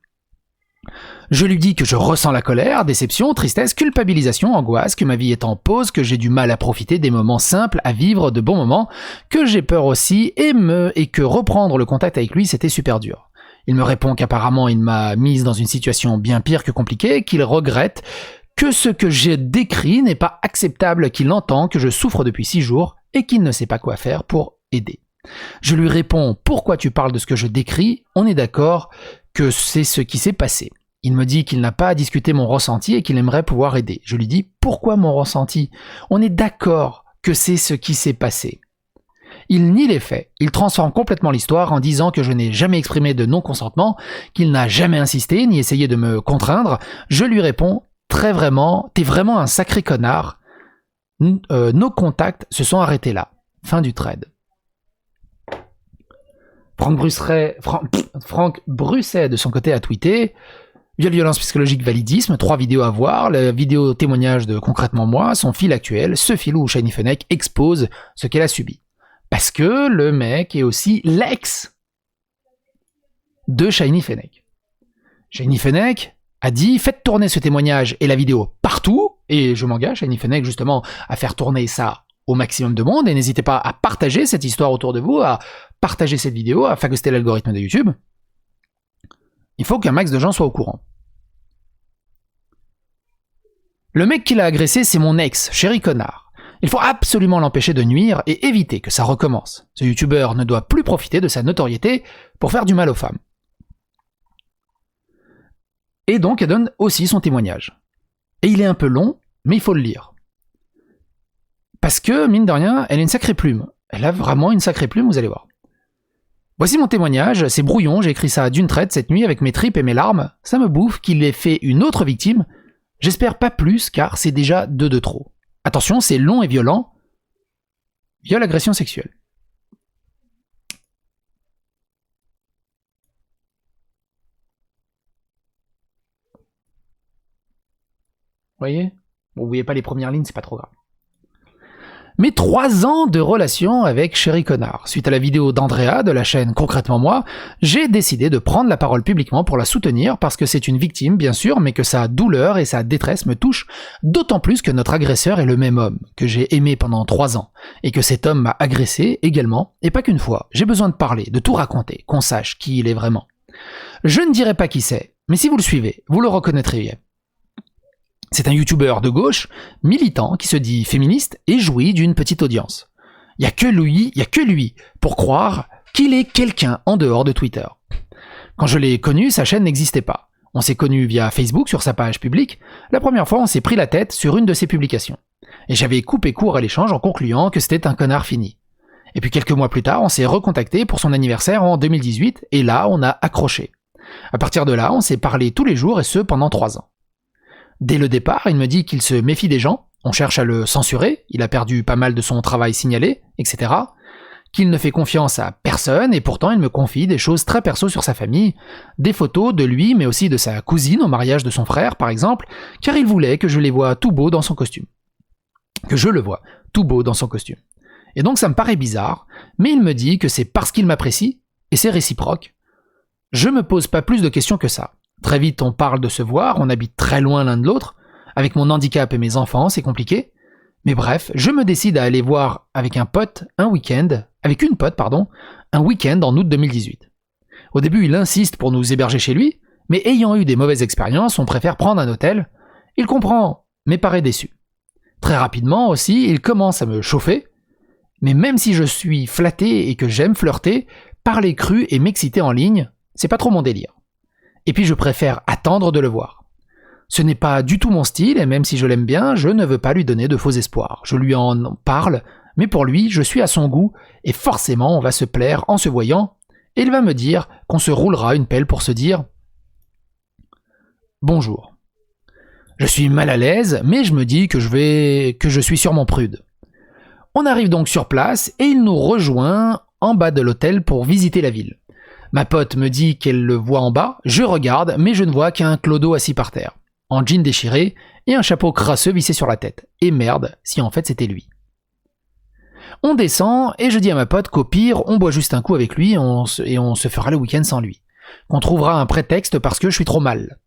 Je lui dis que je ressens la colère, déception, tristesse, culpabilisation, angoisse, que ma vie est en pause, que j'ai du mal à profiter des moments simples, à vivre de bons moments, que j'ai peur aussi et que reprendre le contact avec lui c'était super dur. Il me répond qu'apparemment il m'a mise dans une situation bien pire que compliquée, qu'il regrette, que ce que j'ai décrit n'est pas acceptable, qu'il entend que je souffre depuis 6 jours et qu'il ne sait pas quoi faire pour aider. Je lui réponds « Pourquoi tu parles de ce que je décris ? On est d'accord que c'est ce qui s'est passé. » Il me dit qu'il n'a pas à discuter mon ressenti et qu'il aimerait pouvoir aider. Je lui dis « Pourquoi mon ressenti ? On est d'accord que c'est ce qui s'est passé. » Il nie les faits. Il transforme complètement l'histoire en disant que je n'ai jamais exprimé de non-consentement, qu'il n'a jamais insisté ni essayé de me contraindre. Je lui réponds « Très vraiment, t'es vraiment un sacré connard. Nos contacts se sont arrêtés là. Fin du thread. Franck Brusset, de son côté, a tweeté « Violence psychologique, validisme, 3 vidéos à voir, la vidéo témoignage de concrètement moi, son fil actuel, ce fil où Shiny Fennec expose ce qu'elle a subi. » Parce que le mec est aussi l'ex de Shiny Fennec. Shiny Fennec a dit « Faites tourner ce témoignage et la vidéo partout, et je m'engage, Shiny Fennec, justement, à faire tourner ça au maximum de monde, et n'hésitez pas à partager cette histoire autour de vous, à partager cette vidéo, à phagocyter l'algorithme de YouTube. Il faut qu'un max de gens soient au courant. » Le mec qui l'a agressé, c'est mon ex, Chéri Connard. Il faut absolument l'empêcher de nuire et éviter que ça recommence. Ce youtubeur ne doit plus profiter de sa notoriété pour faire du mal aux femmes. Et donc, elle donne aussi son témoignage. Et il est un peu long, mais il faut le lire. Parce que, mine de rien, elle a une sacrée plume. Elle a vraiment une sacrée plume, vous allez voir. Voici mon témoignage, c'est brouillon, j'ai écrit ça d'une traite cette nuit avec mes tripes et mes larmes. Ça me bouffe qu'il ait fait une autre victime. J'espère pas plus, car c'est déjà 2 de trop. Attention, c'est long et violent. Viol, agression sexuelle. Vous voyez ? Bon, vous voyez pas les premières lignes, c'est pas trop grave. Mes 3 ans de relation avec Chéri Connard. Suite à la vidéo d'Andrea de la chaîne Concrètement Moi, j'ai décidé de prendre la parole publiquement pour la soutenir parce que c'est une victime, bien sûr, mais que sa douleur et sa détresse me touchent d'autant plus que notre agresseur est le même homme que j'ai aimé pendant 3 ans et que cet homme m'a agressé également, et pas qu'une fois. J'ai besoin de parler, de tout raconter, qu'on sache qui il est vraiment. Je ne dirai pas qui c'est, mais si vous le suivez, vous le reconnaîtrez. C'est un youtubeur de gauche, militant, qui se dit féministe et jouit d'une petite audience. Il y a que lui pour croire qu'il est quelqu'un en dehors de Twitter. Quand je l'ai connu, sa chaîne n'existait pas. On s'est connus via Facebook sur sa page publique. La première fois, on s'est pris la tête sur une de ses publications. Et j'avais coupé court à l'échange en concluant que c'était un connard fini. Et puis quelques mois plus tard, on s'est recontacté pour son anniversaire en 2018, et là, on a accroché. À partir de là, on s'est parlé tous les jours, et ce, pendant 3 ans. Dès le départ, il me dit qu'il se méfie des gens, on cherche à le censurer, il a perdu pas mal de son travail signalé, etc. Qu'il ne fait confiance à personne, et pourtant il me confie des choses très perso sur sa famille, des photos de lui, mais aussi de sa cousine au mariage de son frère, par exemple, car il voulait que je les voie tout beau dans son costume. Que je le vois tout beau dans son costume. Et donc ça me paraît bizarre, mais il me dit que c'est parce qu'il m'apprécie, et c'est réciproque. Je me pose pas plus de questions que ça. Très vite, on parle de se voir, on habite très loin l'un de l'autre. Avec mon handicap et mes enfants, c'est compliqué. Mais bref, je me décide à aller voir avec une pote un week-end en août 2018. Au début, il insiste pour nous héberger chez lui, mais ayant eu des mauvaises expériences, on préfère prendre un hôtel. Il comprend, mais paraît déçu. Très rapidement aussi, il commence à me chauffer. Mais même si je suis flatté et que j'aime flirter, parler cru et m'exciter en ligne, c'est pas trop mon délire. Et puis je préfère attendre de le voir. Ce n'est pas du tout mon style, et même si je l'aime bien, je ne veux pas lui donner de faux espoirs. Je lui en parle, mais pour lui, je suis à son goût, et forcément on va se plaire en se voyant, et il va me dire qu'on se roulera une pelle pour se dire « Bonjour ». Je suis mal à l'aise, mais je me dis que je suis sûrement prude. On arrive donc sur place, et il nous rejoint en bas de l'hôtel pour visiter la ville. Ma pote me dit qu'elle le voit en bas, je regarde, mais je ne vois qu'un clodo assis par terre, en jean déchiré et un chapeau crasseux vissé sur la tête. Et merde, si en fait c'était lui. On descend et je dis à ma pote qu'au pire, on boit juste un coup avec lui et on se fera le week-end sans lui. Qu'on trouvera un prétexte parce que je suis trop mal.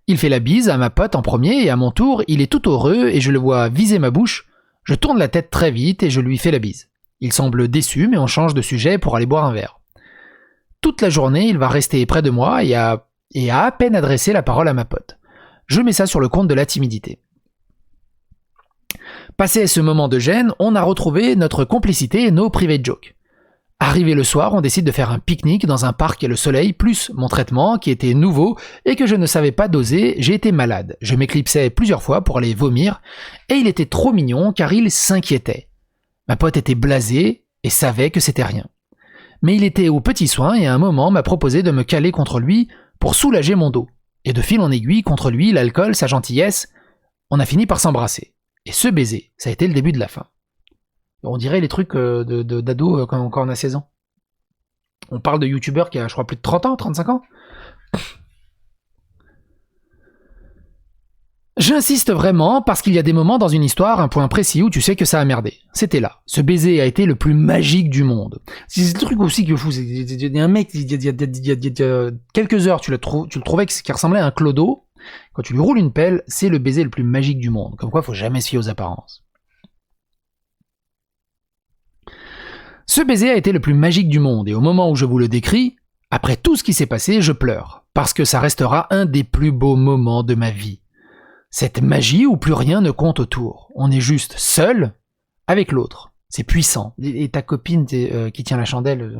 Il fait la bise à ma pote en premier et à mon tour, il est tout heureux et je le vois viser ma bouche. Je tourne la tête très vite et je lui fais la bise. Il semble déçu mais on change de sujet pour aller boire un verre. Toute la journée, il va rester près de moi et a à peine adressé la parole à ma pote. Je mets ça sur le compte de la timidité. Passé ce moment de gêne, on a retrouvé notre complicité et nos private jokes. Arrivé le soir, on décide de faire un pique-nique dans un parc et le soleil, plus mon traitement qui était nouveau et que je ne savais pas doser, j'ai été malade. Je m'éclipsais plusieurs fois pour aller vomir et il était trop mignon car il s'inquiétait. Ma pote était blasée et savait que c'était rien. Mais il était aux petits soins et à un moment m'a proposé de me caler contre lui pour soulager mon dos. Et de fil en aiguille, contre lui, l'alcool, sa gentillesse, on a fini par s'embrasser. Et ce baiser, ça a été le début de la fin. On dirait les trucs d'ado quand on a 16 ans. On parle de youtubeurs qui a, je crois, plus de 30 ans, 35 ans. J'insiste vraiment parce qu'il y a des moments dans une histoire, un point précis où tu sais que ça a merdé. C'était là. Ce baiser a été le plus magique du monde. C'est le truc aussi qui est fou. Il y a un mec, il y a quelques heures, tu le trouvais qui ressemblait à un clodo. Quand tu lui roules une pelle, c'est le baiser le plus magique du monde. Comme quoi, faut jamais se fier aux apparences. Ce baiser a été le plus magique du monde, et au moment où je vous le décris, après tout ce qui s'est passé, je pleure. Parce que ça restera un des plus beaux moments de ma vie. Cette magie où plus rien ne compte autour. On est juste seul avec l'autre. C'est puissant. Et ta copine qui tient la chandelle.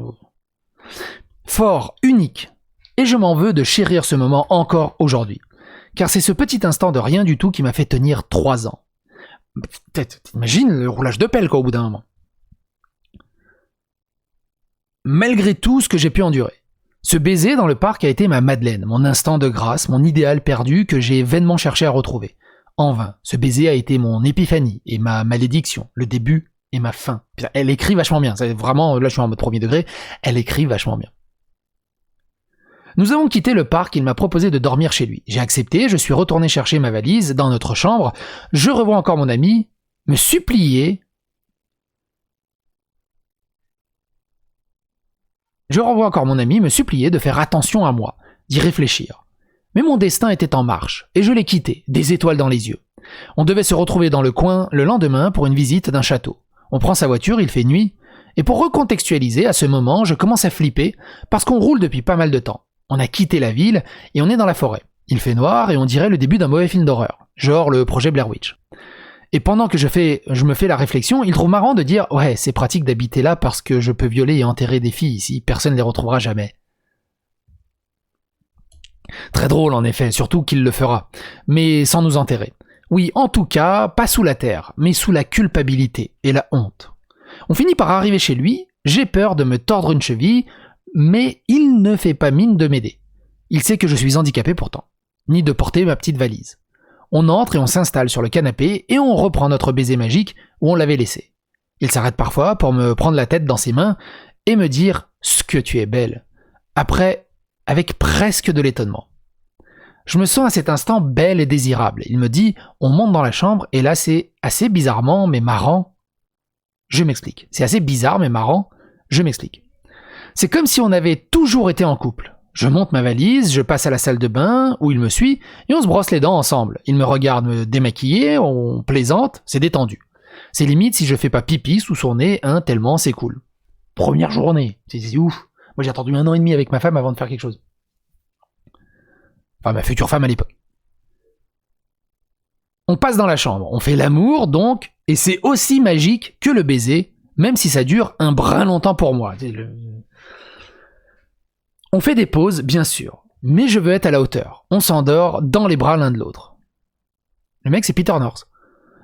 Fort, unique. Et je m'en veux de chérir ce moment encore aujourd'hui. Car c'est ce petit instant de rien du tout qui m'a fait tenir 3 ans. T'imagines le roulage de pelle, quoi, au bout d'un moment. Malgré tout ce que j'ai pu endurer. Ce baiser dans le parc a été ma Madeleine, mon instant de grâce, mon idéal perdu que j'ai vainement cherché à retrouver. En vain, ce baiser a été mon épiphanie et ma malédiction, le début et ma fin. Elle écrit vachement bien, c'est vraiment, là je suis en mode premier degré, elle écrit vachement bien. Nous avons quitté le parc, il m'a proposé de dormir chez lui. J'ai accepté, je suis retourné chercher ma valise dans notre chambre, je revois encore mon ami me supplier... Je renvoie encore mon ami me supplier de faire attention à moi, d'y réfléchir. Mais mon destin était en marche, et je l'ai quitté, des étoiles dans les yeux. On devait se retrouver dans le coin le lendemain pour une visite d'un château. On prend sa voiture, il fait nuit, et pour recontextualiser, à ce moment, je commence à flipper, parce qu'on roule depuis pas mal de temps. On a quitté la ville, et on est dans la forêt. Il fait noir, et on dirait le début d'un mauvais film d'horreur, genre le projet Blair Witch. Et pendant que je me fais la réflexion, il trouve marrant de dire « Ouais, c'est pratique d'habiter là parce que je peux violer et enterrer des filles ici, personne ne les retrouvera jamais. » Très drôle en effet, surtout qu'il le fera, mais sans nous enterrer. Oui, en tout cas, pas sous la terre, mais sous la culpabilité et la honte. On finit par arriver chez lui, j'ai peur de me tordre une cheville, mais il ne fait pas mine de m'aider. Il sait que je suis handicapé pourtant, ni de porter ma petite valise. On entre et on s'installe sur le canapé et on reprend notre baiser magique où on l'avait laissé. Il s'arrête parfois pour me prendre la tête dans ses mains et me dire « Ce que tu es belle !» Après, avec presque de l'étonnement. Je me sens à cet instant belle et désirable. Il me dit « On monte dans la chambre et là c'est assez bizarrement mais marrant. » Je m'explique. C'est assez bizarre mais marrant. Je m'explique. C'est comme si on avait toujours été en couple. Je monte ma valise, je passe à la salle de bain, où il me suit, et on se brosse les dents ensemble. Il me regarde me démaquiller, on plaisante, c'est détendu. C'est limite si je fais pas pipi sous son nez, tellement c'est cool. Première journée, c'est ouf. Moi j'ai attendu 1 an et demi avec ma femme avant de faire quelque chose. Enfin ma future femme à l'époque. On passe dans la chambre, on fait l'amour donc, et c'est aussi magique que le baiser, même si ça dure un brin longtemps pour moi. On fait des pauses, bien sûr, mais je veux être à la hauteur. On s'endort dans les bras l'un de l'autre. Le mec, c'est Peter North.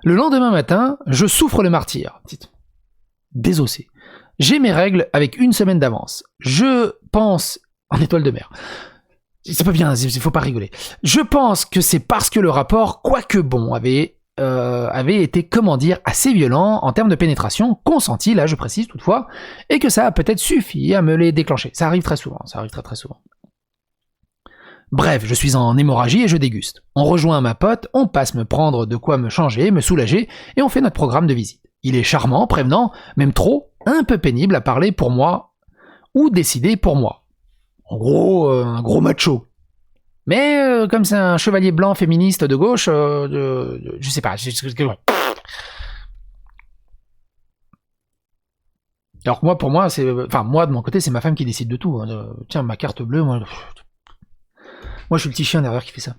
Le lendemain matin, je souffre le martyre. Désossé. J'ai mes règles avec 1 semaine d'avance. Je pense... En étoile de mer. C'est pas bien, il faut pas rigoler. Je pense que c'est parce que le rapport, quoique bon, avait été, comment dire, assez violent en termes de pénétration, consenti, là je précise toutefois, et que ça a peut-être suffi à me les déclencher. Ça arrive très souvent, ça arrive très très souvent. Bref, je suis en hémorragie et je déguste. On rejoint ma pote, on passe me prendre de quoi me changer, me soulager, et on fait notre programme de visite. Il est charmant, prévenant, même trop, un peu pénible à parler pour moi, ou décider pour moi. En gros, un gros macho. Mais comme c'est un chevalier blanc féministe de gauche, je sais pas. Alors que moi, pour moi, c'est, enfin moi de mon côté, c'est ma femme qui décide de tout. Tiens, ma carte bleue, moi je suis le petit chien derrière qui fait ça.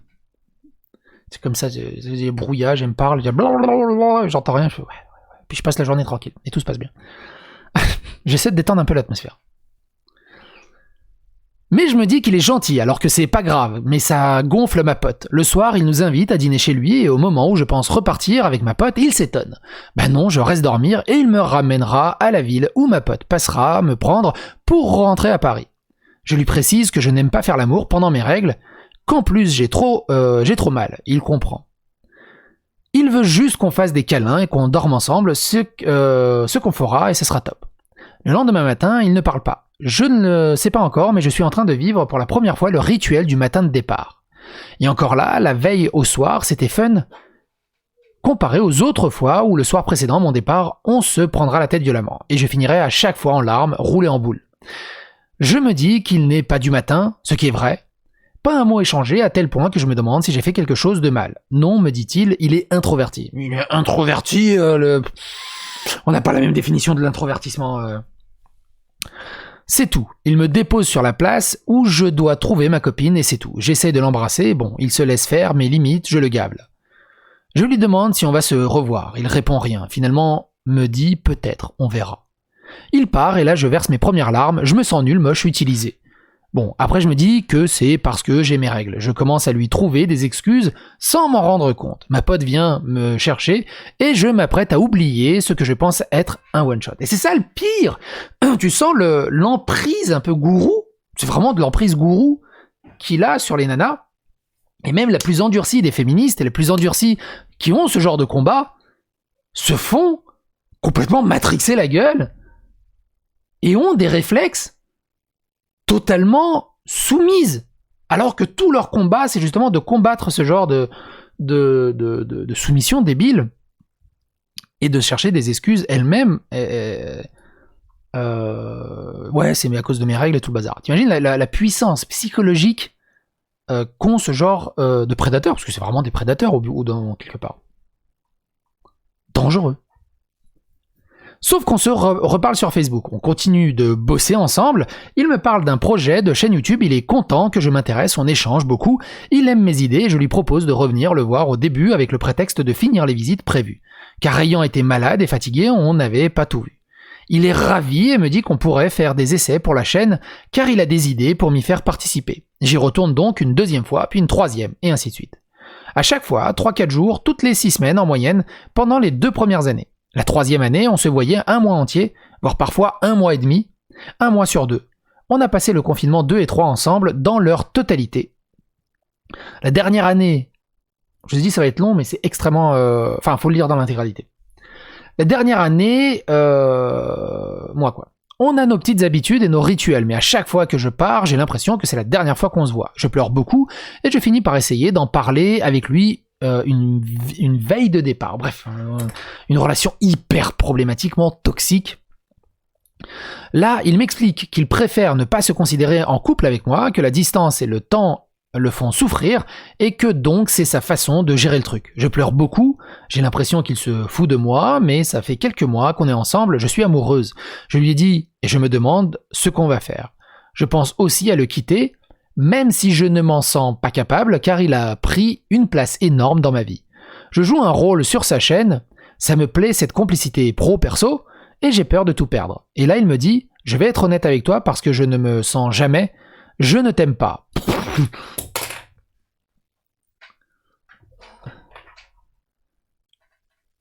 C'est comme ça, j'ai brouillage, elle me parle, j'entends rien, ouais. Puis je passe la journée tranquille et tout se passe bien. J'essaie de détendre un peu l'atmosphère. Mais je me dis qu'il est gentil, alors que c'est pas grave, mais ça gonfle ma pote. Le soir, il nous invite à dîner chez lui, et au moment où je pense repartir avec ma pote, il s'étonne. Ben non, je reste dormir, et il me ramènera à la ville où ma pote passera me prendre pour rentrer à Paris. Je lui précise que je n'aime pas faire l'amour pendant mes règles, qu'en plus j'ai trop mal, il comprend. Il veut juste qu'on fasse des câlins et qu'on dorme ensemble, ce qu'on fera et ce sera top. Le lendemain matin, il ne parle pas. Je ne le sais pas encore, mais je suis en train de vivre pour la première fois le rituel du matin de départ. Et encore là, la veille au soir, c'était fun, comparé aux autres fois où le soir précédent mon départ, on se prendra la tête violemment, et je finirai à chaque fois en larmes, roulé en boule. Je me dis qu'il n'est pas du matin, ce qui est vrai. Pas un mot échangé à tel point que je me demande si j'ai fait quelque chose de mal. Non, me dit-il, il est introverti. Il est introverti, on n'a pas la même définition de l'introvertissement. C'est tout. Il me dépose sur la place où je dois trouver ma copine et c'est tout. J'essaie de l'embrasser, bon, il se laisse faire, mais limite, je le gable. Je lui demande si on va se revoir. Il répond rien. Finalement, me dit peut-être, on verra. Il part et là je verse mes premières larmes, je me sens nul, moche, utilisé. Bon, après je me dis que c'est parce que j'ai mes règles. Je commence à lui trouver des excuses sans m'en rendre compte. Ma pote vient me chercher et je m'apprête à oublier ce que je pense être un one-shot. Et c'est ça le pire. Tu sens l'emprise un peu gourou, c'est vraiment de l'emprise gourou qu'il a sur les nanas. Et même la plus endurcie des féministes et les plus endurcies qui ont ce genre de combat se font complètement matrixer la gueule et ont des réflexes totalement soumises, alors que tout leur combat, c'est justement de combattre ce genre de soumission débile et de chercher des excuses elles-mêmes. Ouais, c'est à cause de mes règles et tout le bazar. T'imagines la puissance psychologique qu'ont ce genre de prédateurs, parce que c'est vraiment des prédateurs ou dans quelque part. Dangereux. Sauf qu'on se reparle sur Facebook, on continue de bosser ensemble, il me parle d'un projet de chaîne YouTube, il est content que je m'intéresse, on échange beaucoup, il aime mes idées et je lui propose de revenir le voir au début avec le prétexte de finir les visites prévues. Car ayant été malade et fatigué, on n'avait pas tout vu. Il est ravi et me dit qu'on pourrait faire des essais pour la chaîne, car il a des idées pour m'y faire participer. J'y retourne donc une deuxième fois, puis une troisième, et ainsi de suite. À chaque fois, 3-4 jours, toutes les 6 semaines en moyenne, pendant les 2 premières années. La 3e année, on se voyait un mois entier, voire parfois 1 mois et demi, 1 mois sur 2. On a passé le confinement 2 et 3 ensemble dans leur totalité. La dernière année, je vous ai dit ça va être long, mais c'est extrêmement... Enfin, faut le lire dans l'intégralité. La dernière année, moi quoi. On a nos petites habitudes et nos rituels, mais à chaque fois que je pars, j'ai l'impression que c'est la dernière fois qu'on se voit. Je pleure beaucoup et je finis par essayer d'en parler avec lui une veille de départ. Bref, une relation hyper problématiquement toxique. Là, il m'explique qu'il préfère ne pas se considérer en couple avec moi, que la distance et le temps le font souffrir, et que donc c'est sa façon de gérer le truc. Je pleure beaucoup, j'ai l'impression qu'il se fout de moi, mais ça fait quelques mois qu'on est ensemble, je suis amoureuse. Je lui ai dit, et je me demande ce qu'on va faire. Je pense aussi à le quitter, même si je ne m'en sens pas capable, car il a pris une place énorme dans ma vie. Je joue un rôle sur sa chaîne, ça me plaît cette complicité pro-perso, et j'ai peur de tout perdre. Et là il me dit, je vais être honnête avec toi parce que je ne me sens jamais, je ne t'aime pas.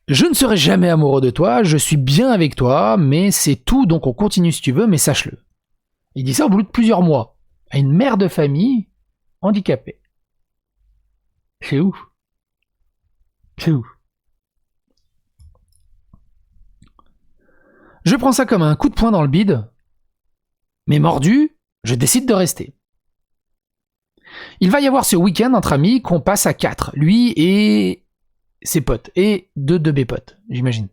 Je ne serai jamais amoureux de toi, je suis bien avec toi, mais c'est tout, donc on continue si tu veux, mais sache-le. Il dit ça au bout de plusieurs mois, à une mère de famille handicapée. C'est ouf. C'est ouf. Je prends ça comme un coup de poing dans le bide, mais mordu, je décide de rester. Il va y avoir ce week-end entre amis qu'on passe à 4, lui et ses potes, et 2 de mes potes, j'imagine.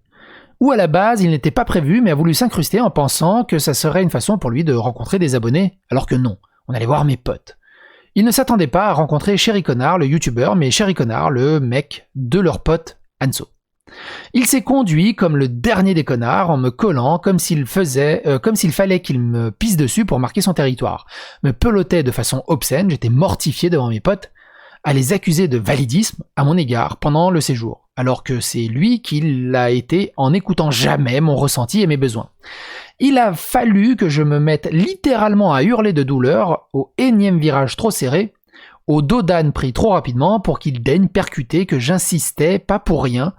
Où à la base, il n'était pas prévu, mais a voulu s'incruster en pensant que ça serait une façon pour lui de rencontrer des abonnés, alors que non, on allait voir mes potes. Il ne s'attendait pas à rencontrer Chéri Connard, le youtubeur, mais Chéri Connard, le mec de leur pote Anso. Il s'est conduit comme le dernier des connards en me collant comme s'il fallait qu'il me pisse dessus pour marquer son territoire. Me pelotait de façon obscène, j'étais mortifié devant mes potes à les accuser de validisme à mon égard pendant le séjour, alors que c'est lui qui l'a été en n'écoutant jamais mon ressenti et mes besoins. Il a fallu que je me mette littéralement à hurler de douleur au énième virage trop serré, au dos d'âne pris trop rapidement pour qu'il daigne percuter que j'insistais pas pour rien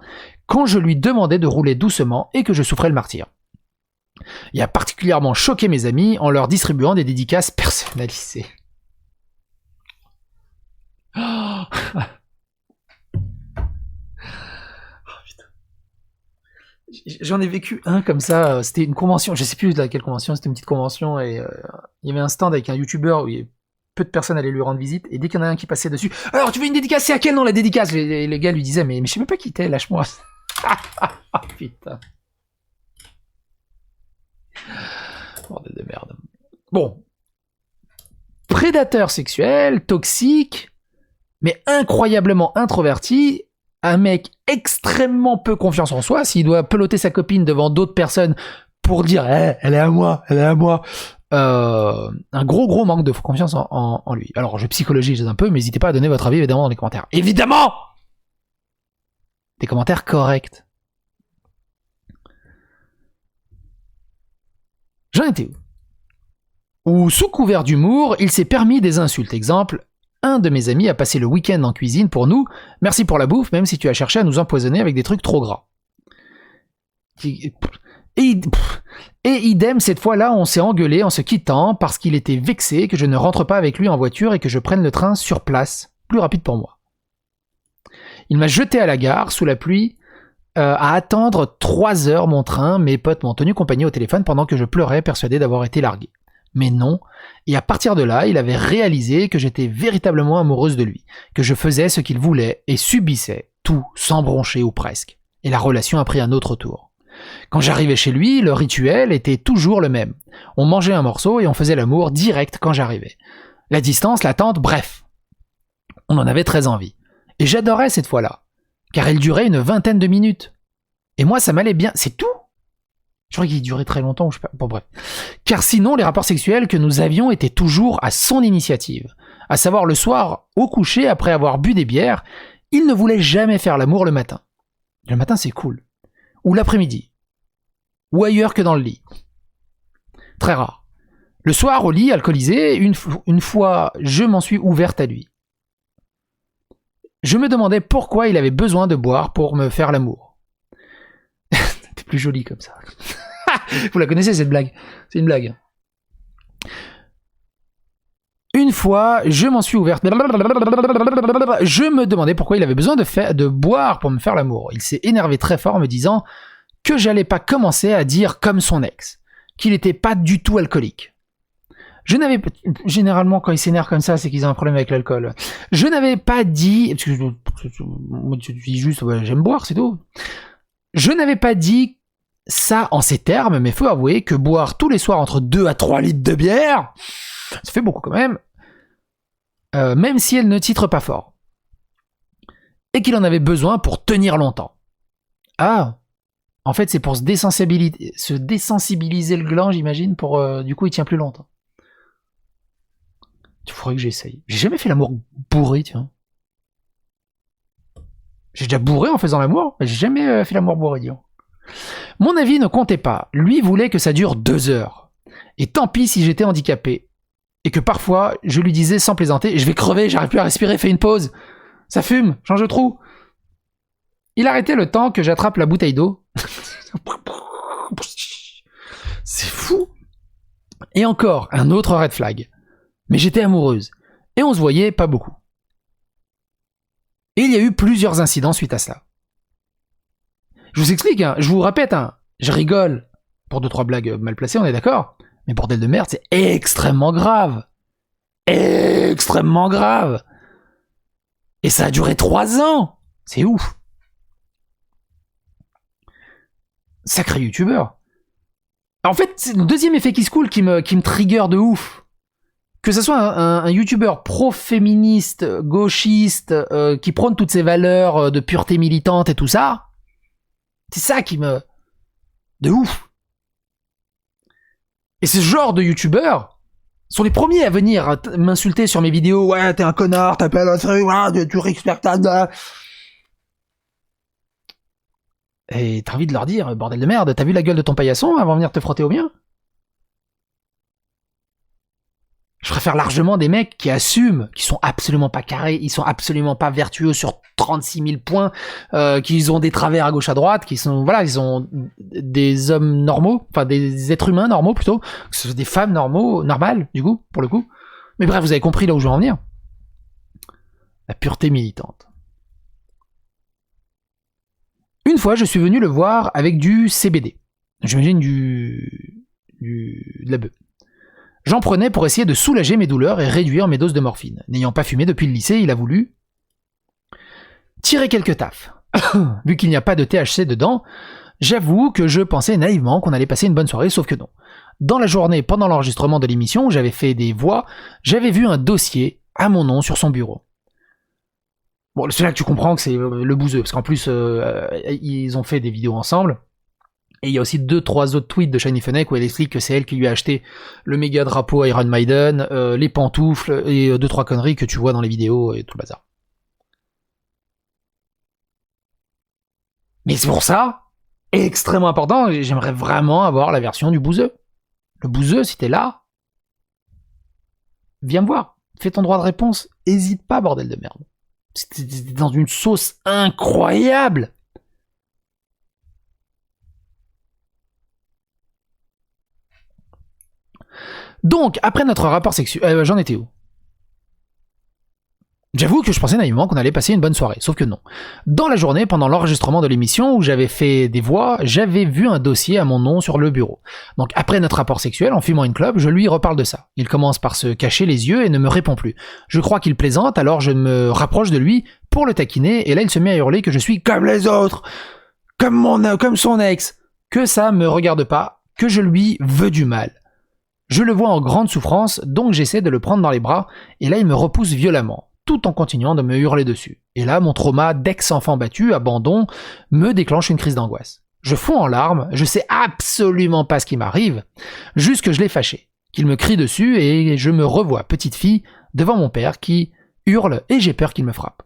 quand je lui demandais de rouler doucement et que je souffrais le martyre. Il a particulièrement choqué mes amis en leur distribuant des dédicaces personnalisées. J'en ai vécu un comme ça, c'était une convention, je sais plus de laquelle convention, c'était une petite convention, et il y avait un stand avec un youtubeur où peu de personnes allaient lui rendre visite, et dès qu'il y en a un qui passait dessus, alors tu veux une dédicace, c'est à quel nom la dédicace? Les gars lui disaient, mais je sais même pas qui t'es, lâche-moi. Ah putain. Bordel de merde. Bon. Prédateur sexuel, toxique, mais incroyablement introverti, un mec extrêmement peu confiance en soi, s'il doit peloter sa copine devant d'autres personnes pour dire elle est à moi, elle est à moi. Un gros manque de confiance en lui. Alors je psychologise un peu, mais n'hésitez pas à donner votre avis évidemment dans les commentaires. Évidemment, des commentaires corrects. J'en étais où? Ou sous couvert d'humour, il s'est permis des insultes. Exemple, un de mes amis a passé le week-end en cuisine pour nous. Merci pour la bouffe, même si tu as cherché à nous empoisonner avec des trucs trop gras. Et idem, cette fois-là, on s'est engueulé en se quittant parce qu'il était vexé que je ne rentre pas avec lui en voiture et que je prenne le train sur place, plus rapide pour moi. Il m'a jeté à la gare, sous la pluie, à attendre 3 heures mon train. Mes potes m'ont tenu compagnie au téléphone pendant que je pleurais, persuadé d'avoir été largué. Mais non, et à partir de là, il avait réalisé que j'étais véritablement amoureuse de lui, que je faisais ce qu'il voulait et subissais tout sans broncher ou presque. Et la relation a pris un autre tour. Quand j'arrivais chez lui, le rituel était toujours le même. On mangeait un morceau et on faisait l'amour direct quand j'arrivais. La distance, l'attente, bref. On en avait très envie. Et j'adorais cette fois-là, car elle durait une 20aine de minutes. Et moi, ça m'allait bien, c'est tout. Je crois qu'il durait très longtemps, je sais pas. Bon, bref. Car sinon, les rapports sexuels que nous avions étaient toujours à son initiative. À savoir le soir, au coucher, après avoir bu des bières, il ne voulait jamais faire l'amour le matin. Le matin, c'est cool. Ou l'après-midi. Ou ailleurs que dans le lit. Très rare. Le soir, au lit, alcoolisé, une fois, je m'en suis ouverte à lui. Je me demandais pourquoi il avait besoin de boire pour me faire l'amour. T'es plus joli comme ça. Vous la connaissez cette blague? C'est une blague. Une fois, je m'en suis ouverte. Je me demandais pourquoi il avait besoin de boire pour me faire l'amour. Il s'est énervé très fort en me disant que j'allais pas commencer à dire comme son ex, qu'il était pas du tout alcoolique. Généralement, quand ils s'énervent comme ça, c'est qu'ils ont un problème avec l'alcool. Je n'avais pas dit, parce que je dis juste, ouais, j'aime boire, c'est tout. Je n'avais pas dit ça en ces termes, mais faut avouer que boire tous les soirs entre 2 à 3 litres de bière, ça fait beaucoup quand même, même si elle ne titre pas fort. Et qu'il en avait besoin pour tenir longtemps. Ah, en fait, c'est pour se désensibiliser le gland, j'imagine, pour du coup, il tient plus longtemps. Il faudrait que j'essaye. J'ai jamais fait l'amour bourré, tiens. J'ai déjà bourré en faisant l'amour, mais j'ai jamais fait l'amour bourré, disons. Mon avis ne comptait pas. Lui voulait que ça dure 2 heures. Et tant pis si j'étais handicapé. Et que parfois, je lui disais sans plaisanter, je vais crever, j'arrive plus à respirer, fais une pause. Ça fume, change de trou. Il arrêtait le temps que j'attrape la bouteille d'eau. C'est fou. Et encore, un autre red flag. Mais j'étais amoureuse. Et on se voyait pas beaucoup. Et il y a eu plusieurs incidents suite à cela. Je vous explique, hein, je vous répète, hein, je rigole pour 2-3 blagues mal placées, on est d'accord? Mais bordel de merde, c'est extrêmement grave. Extrêmement grave. Et ça a duré 3 ans. C'est ouf. Sacré youtubeur. En fait, c'est le deuxième effet qui se coule qui me trigger de ouf. Que ce soit un youtubeur pro-féministe, gauchiste, qui prône toutes ces valeurs de pureté militante et tout ça, c'est ça qui me... de ouf. Et ce genre de youtubeurs sont les premiers à venir m'insulter sur mes vidéos. Ouais, t'es un connard, t'appelles un truc, ouais, tu respectes ta... Et t'as envie de leur dire, bordel de merde, t'as vu la gueule de ton paillasson avant de venir te frotter au mien? Je préfère largement des mecs qui assument, qui sont absolument pas carrés, ils sont absolument pas vertueux sur 36 000 points, qu'ils ont des travers à gauche à droite, qui sont, voilà, ils ont des hommes normaux, enfin des êtres humains normaux plutôt, que ce soit des femmes normales, du coup, pour le coup. Mais bref, vous avez compris là où je veux en venir. La pureté militante. Une fois, je suis venu le voir avec du CBD. J'imagine de la bœuf. J'en prenais pour essayer de soulager mes douleurs et réduire mes doses de morphine. N'ayant pas fumé depuis le lycée, il a voulu tirer quelques tafs. Vu qu'il n'y a pas de THC dedans, j'avoue que je pensais naïvement qu'on allait passer une bonne soirée, sauf que non. Dans la journée, pendant l'enregistrement de l'émission où j'avais fait des voix, j'avais vu un dossier à mon nom sur son bureau. Bon, c'est là que tu comprends que c'est le bouseux, parce qu'en plus, ils ont fait des vidéos ensemble. Et il y a aussi 2-3 autres tweets de Shiny Fennec où elle explique que c'est elle qui lui a acheté le méga drapeau Iron Maiden, les pantoufles et 2-3 conneries que tu vois dans les vidéos et tout le bazar. Mais c'est pour ça, extrêmement important, j'aimerais vraiment avoir la version du bouseux. Le bouseux, si t'es là, viens me voir, fais ton droit de réponse, hésite pas, bordel de merde. T'es dans une sauce incroyable. Donc, après notre rapport sexuel... j'en étais où? J'avoue que je pensais naïvement qu'on allait passer une bonne soirée, sauf que non. Dans la journée, pendant l'enregistrement de l'émission où j'avais fait des voix, j'avais vu un dossier à mon nom sur le bureau. Donc après notre rapport sexuel, en fumant une clope, je lui reparle de ça. Il commence par se cacher les yeux et ne me répond plus. Je crois qu'il plaisante, alors je me rapproche de lui pour le taquiner, et là il se met à hurler que je suis comme les autres, comme son ex, que ça me regarde pas, que je lui veux du mal. Je le vois en grande souffrance, donc j'essaie de le prendre dans les bras, et là il me repousse violemment, tout en continuant de me hurler dessus. Et là, mon trauma d'ex-enfant battu, abandon, me déclenche une crise d'angoisse. Je fonds en larmes, je sais absolument pas ce qui m'arrive, juste que je l'ai fâché, qu'il me crie dessus, et je me revois petite fille devant mon père qui hurle, et j'ai peur qu'il me frappe.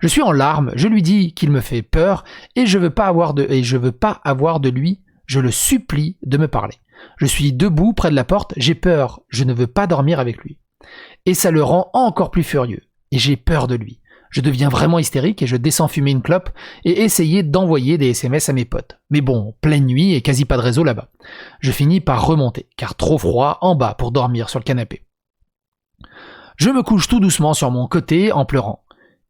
Je suis en larmes, je lui dis qu'il me fait peur, et je veux pas avoir de lui, je le supplie de me parler. Je suis debout près de la porte, j'ai peur, je ne veux pas dormir avec lui. Et ça le rend encore plus furieux. Et j'ai peur de lui. Je deviens vraiment hystérique et je descends fumer une clope et essayer d'envoyer des SMS à mes potes. Mais bon, pleine nuit et quasi pas de réseau là-bas. Je finis par remonter, car trop froid en bas pour dormir sur le canapé. Je me couche tout doucement sur mon côté en pleurant.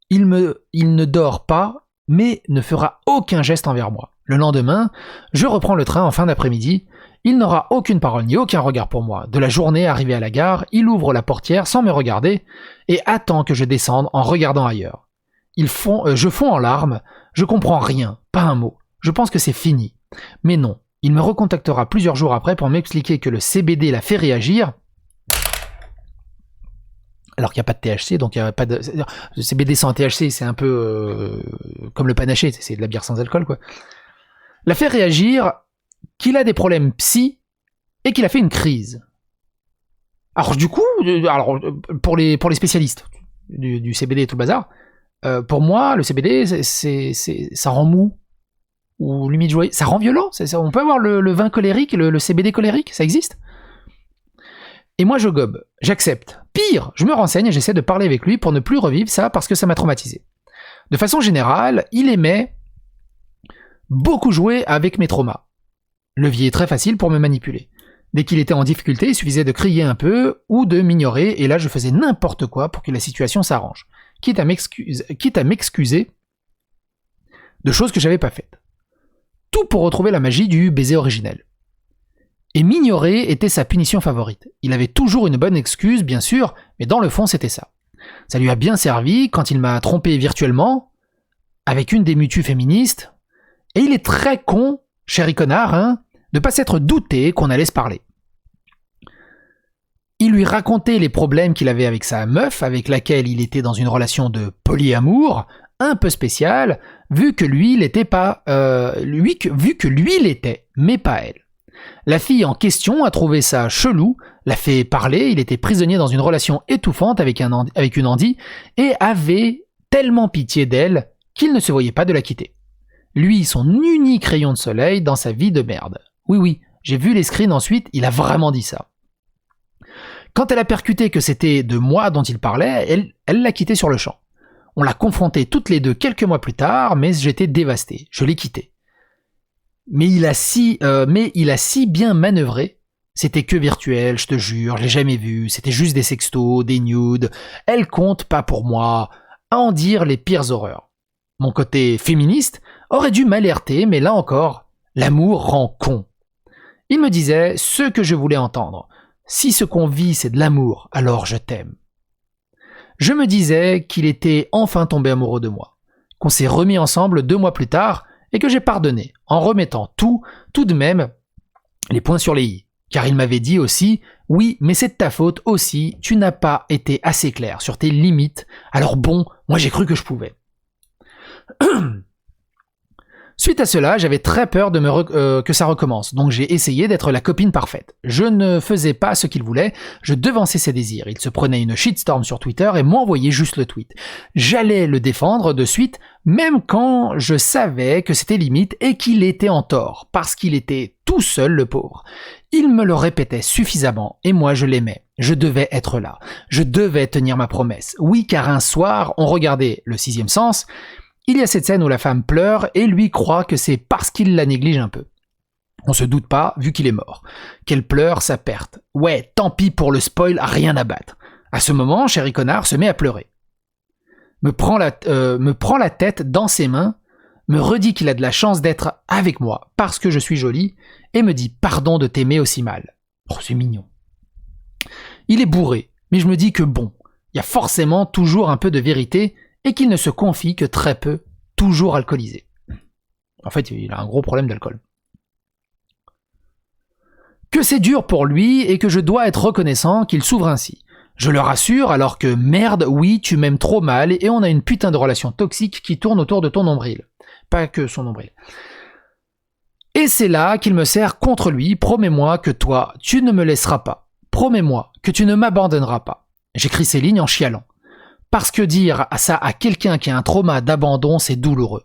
Il ne dort pas, mais ne fera aucun geste envers moi. Le lendemain, je reprends le train en fin d'après-midi. Il n'aura aucune parole ni aucun regard pour moi. De la journée, arrivé à la gare, il ouvre la portière sans me regarder et attend que je descende en regardant ailleurs. Je fonds en larmes, je comprends rien, pas un mot. Je pense que c'est fini. Mais non, il me recontactera plusieurs jours après pour m'expliquer que le CBD l'a fait réagir. Alors qu'il n'y a pas de THC, donc il n'y a pas de... Le CBD sans THC, c'est un peu comme le panaché, c'est de la bière sans alcool, quoi. L'a fait réagir... qu'il a des problèmes psy et qu'il a fait une crise. Alors du coup, pour les spécialistes du CBD et tout le bazar, pour moi, le CBD, ça rend mou ou limite joyeux, ça rend violent. On peut avoir le vin colérique, le CBD colérique, ça existe. Et moi, je gobe, j'accepte. Pire, je me renseigne et j'essaie de parler avec lui pour ne plus revivre ça parce que ça m'a traumatisé. De façon générale, il aimait beaucoup jouer avec mes traumas. Levier très facile pour me manipuler. Dès qu'il était en difficulté, il suffisait de crier un peu ou de m'ignorer, et là je faisais n'importe quoi pour que la situation s'arrange, quitte à m'excuser de choses que j'avais pas faites. Tout pour retrouver la magie du baiser originel. Et m'ignorer était sa punition favorite. Il avait toujours une bonne excuse, bien sûr, mais dans le fond c'était ça. Ça lui a bien servi quand il m'a trompé virtuellement, avec une des mutues féministes, et il est très con, chéri connard, hein, de pas s'être douté qu'on allait se parler. Il lui racontait les problèmes qu'il avait avec sa meuf, avec laquelle il était dans une relation de polyamour, un peu spéciale, vu que lui l'était, mais pas elle. La fille en question a trouvé ça chelou, l'a fait parler, il était prisonnier dans une relation étouffante avec une Andy, et avait tellement pitié d'elle qu'il ne se voyait pas de la quitter. Lui, son unique rayon de soleil dans sa vie de merde. Oui, j'ai vu les screens ensuite, il a vraiment dit ça. Quand elle a percuté que c'était de moi dont il parlait, elle l'a quitté sur le champ. On l'a confronté toutes les deux quelques mois plus tard, mais j'étais dévasté, je l'ai quitté. Mais il a si bien manœuvré, c'était que virtuel, je te jure, je l'ai jamais vu, c'était juste des sextos, des nudes, elle compte pas pour moi, à en dire les pires horreurs. Mon côté féministe aurait dû m'alerter, mais là encore, l'amour rend con. Il me disait ce que je voulais entendre. Si ce qu'on vit c'est de l'amour, alors je t'aime. Je me disais qu'il était enfin tombé amoureux de moi, qu'on s'est remis ensemble 2 mois plus tard et que j'ai pardonné, en remettant tout de même, les points sur les i. Car il m'avait dit aussi, oui, mais c'est de ta faute aussi, tu n'as pas été assez clair sur tes limites, alors bon, moi j'ai cru que je pouvais. Suite à cela, j'avais très peur que ça recommence, donc j'ai essayé d'être la copine parfaite. Je ne faisais pas ce qu'il voulait, je devançais ses désirs. Il se prenait une shitstorm sur Twitter et m'envoyait juste le tweet. J'allais le défendre de suite, même quand je savais que c'était limite et qu'il était en tort, parce qu'il était tout seul le pauvre. Il me le répétait suffisamment, et moi je l'aimais. Je devais être là. Je devais tenir ma promesse. Oui, car un soir, on regardait Le Sixième Sens. Il y a cette scène où la femme pleure et lui croit que c'est parce qu'il la néglige un peu. On se doute pas, vu qu'il est mort. Qu'elle pleure sa perte. Ouais, tant pis pour le spoil, rien à battre. À ce moment, Chéri Connard se met à pleurer. Me prend la tête dans ses mains, me redit qu'il a de la chance d'être avec moi parce que je suis jolie et me dit pardon de t'aimer aussi mal. Oh, c'est mignon. Il est bourré, mais je me dis que bon, il y a forcément toujours un peu de vérité et qu'il ne se confie que très peu, toujours alcoolisé. En fait, il a un gros problème d'alcool. Que c'est dur pour lui et que je dois être reconnaissant qu'il s'ouvre ainsi. Je le rassure alors que merde, oui, tu m'aimes trop mal et on a une putain de relation toxique qui tourne autour de ton nombril. Pas que son nombril. Et c'est là qu'il me sert contre lui, promets-moi que toi, tu ne me laisseras pas. Promets-moi que tu ne m'abandonneras pas. J'écris ces lignes en chialant. Parce que dire ça à quelqu'un qui a un trauma d'abandon, c'est douloureux.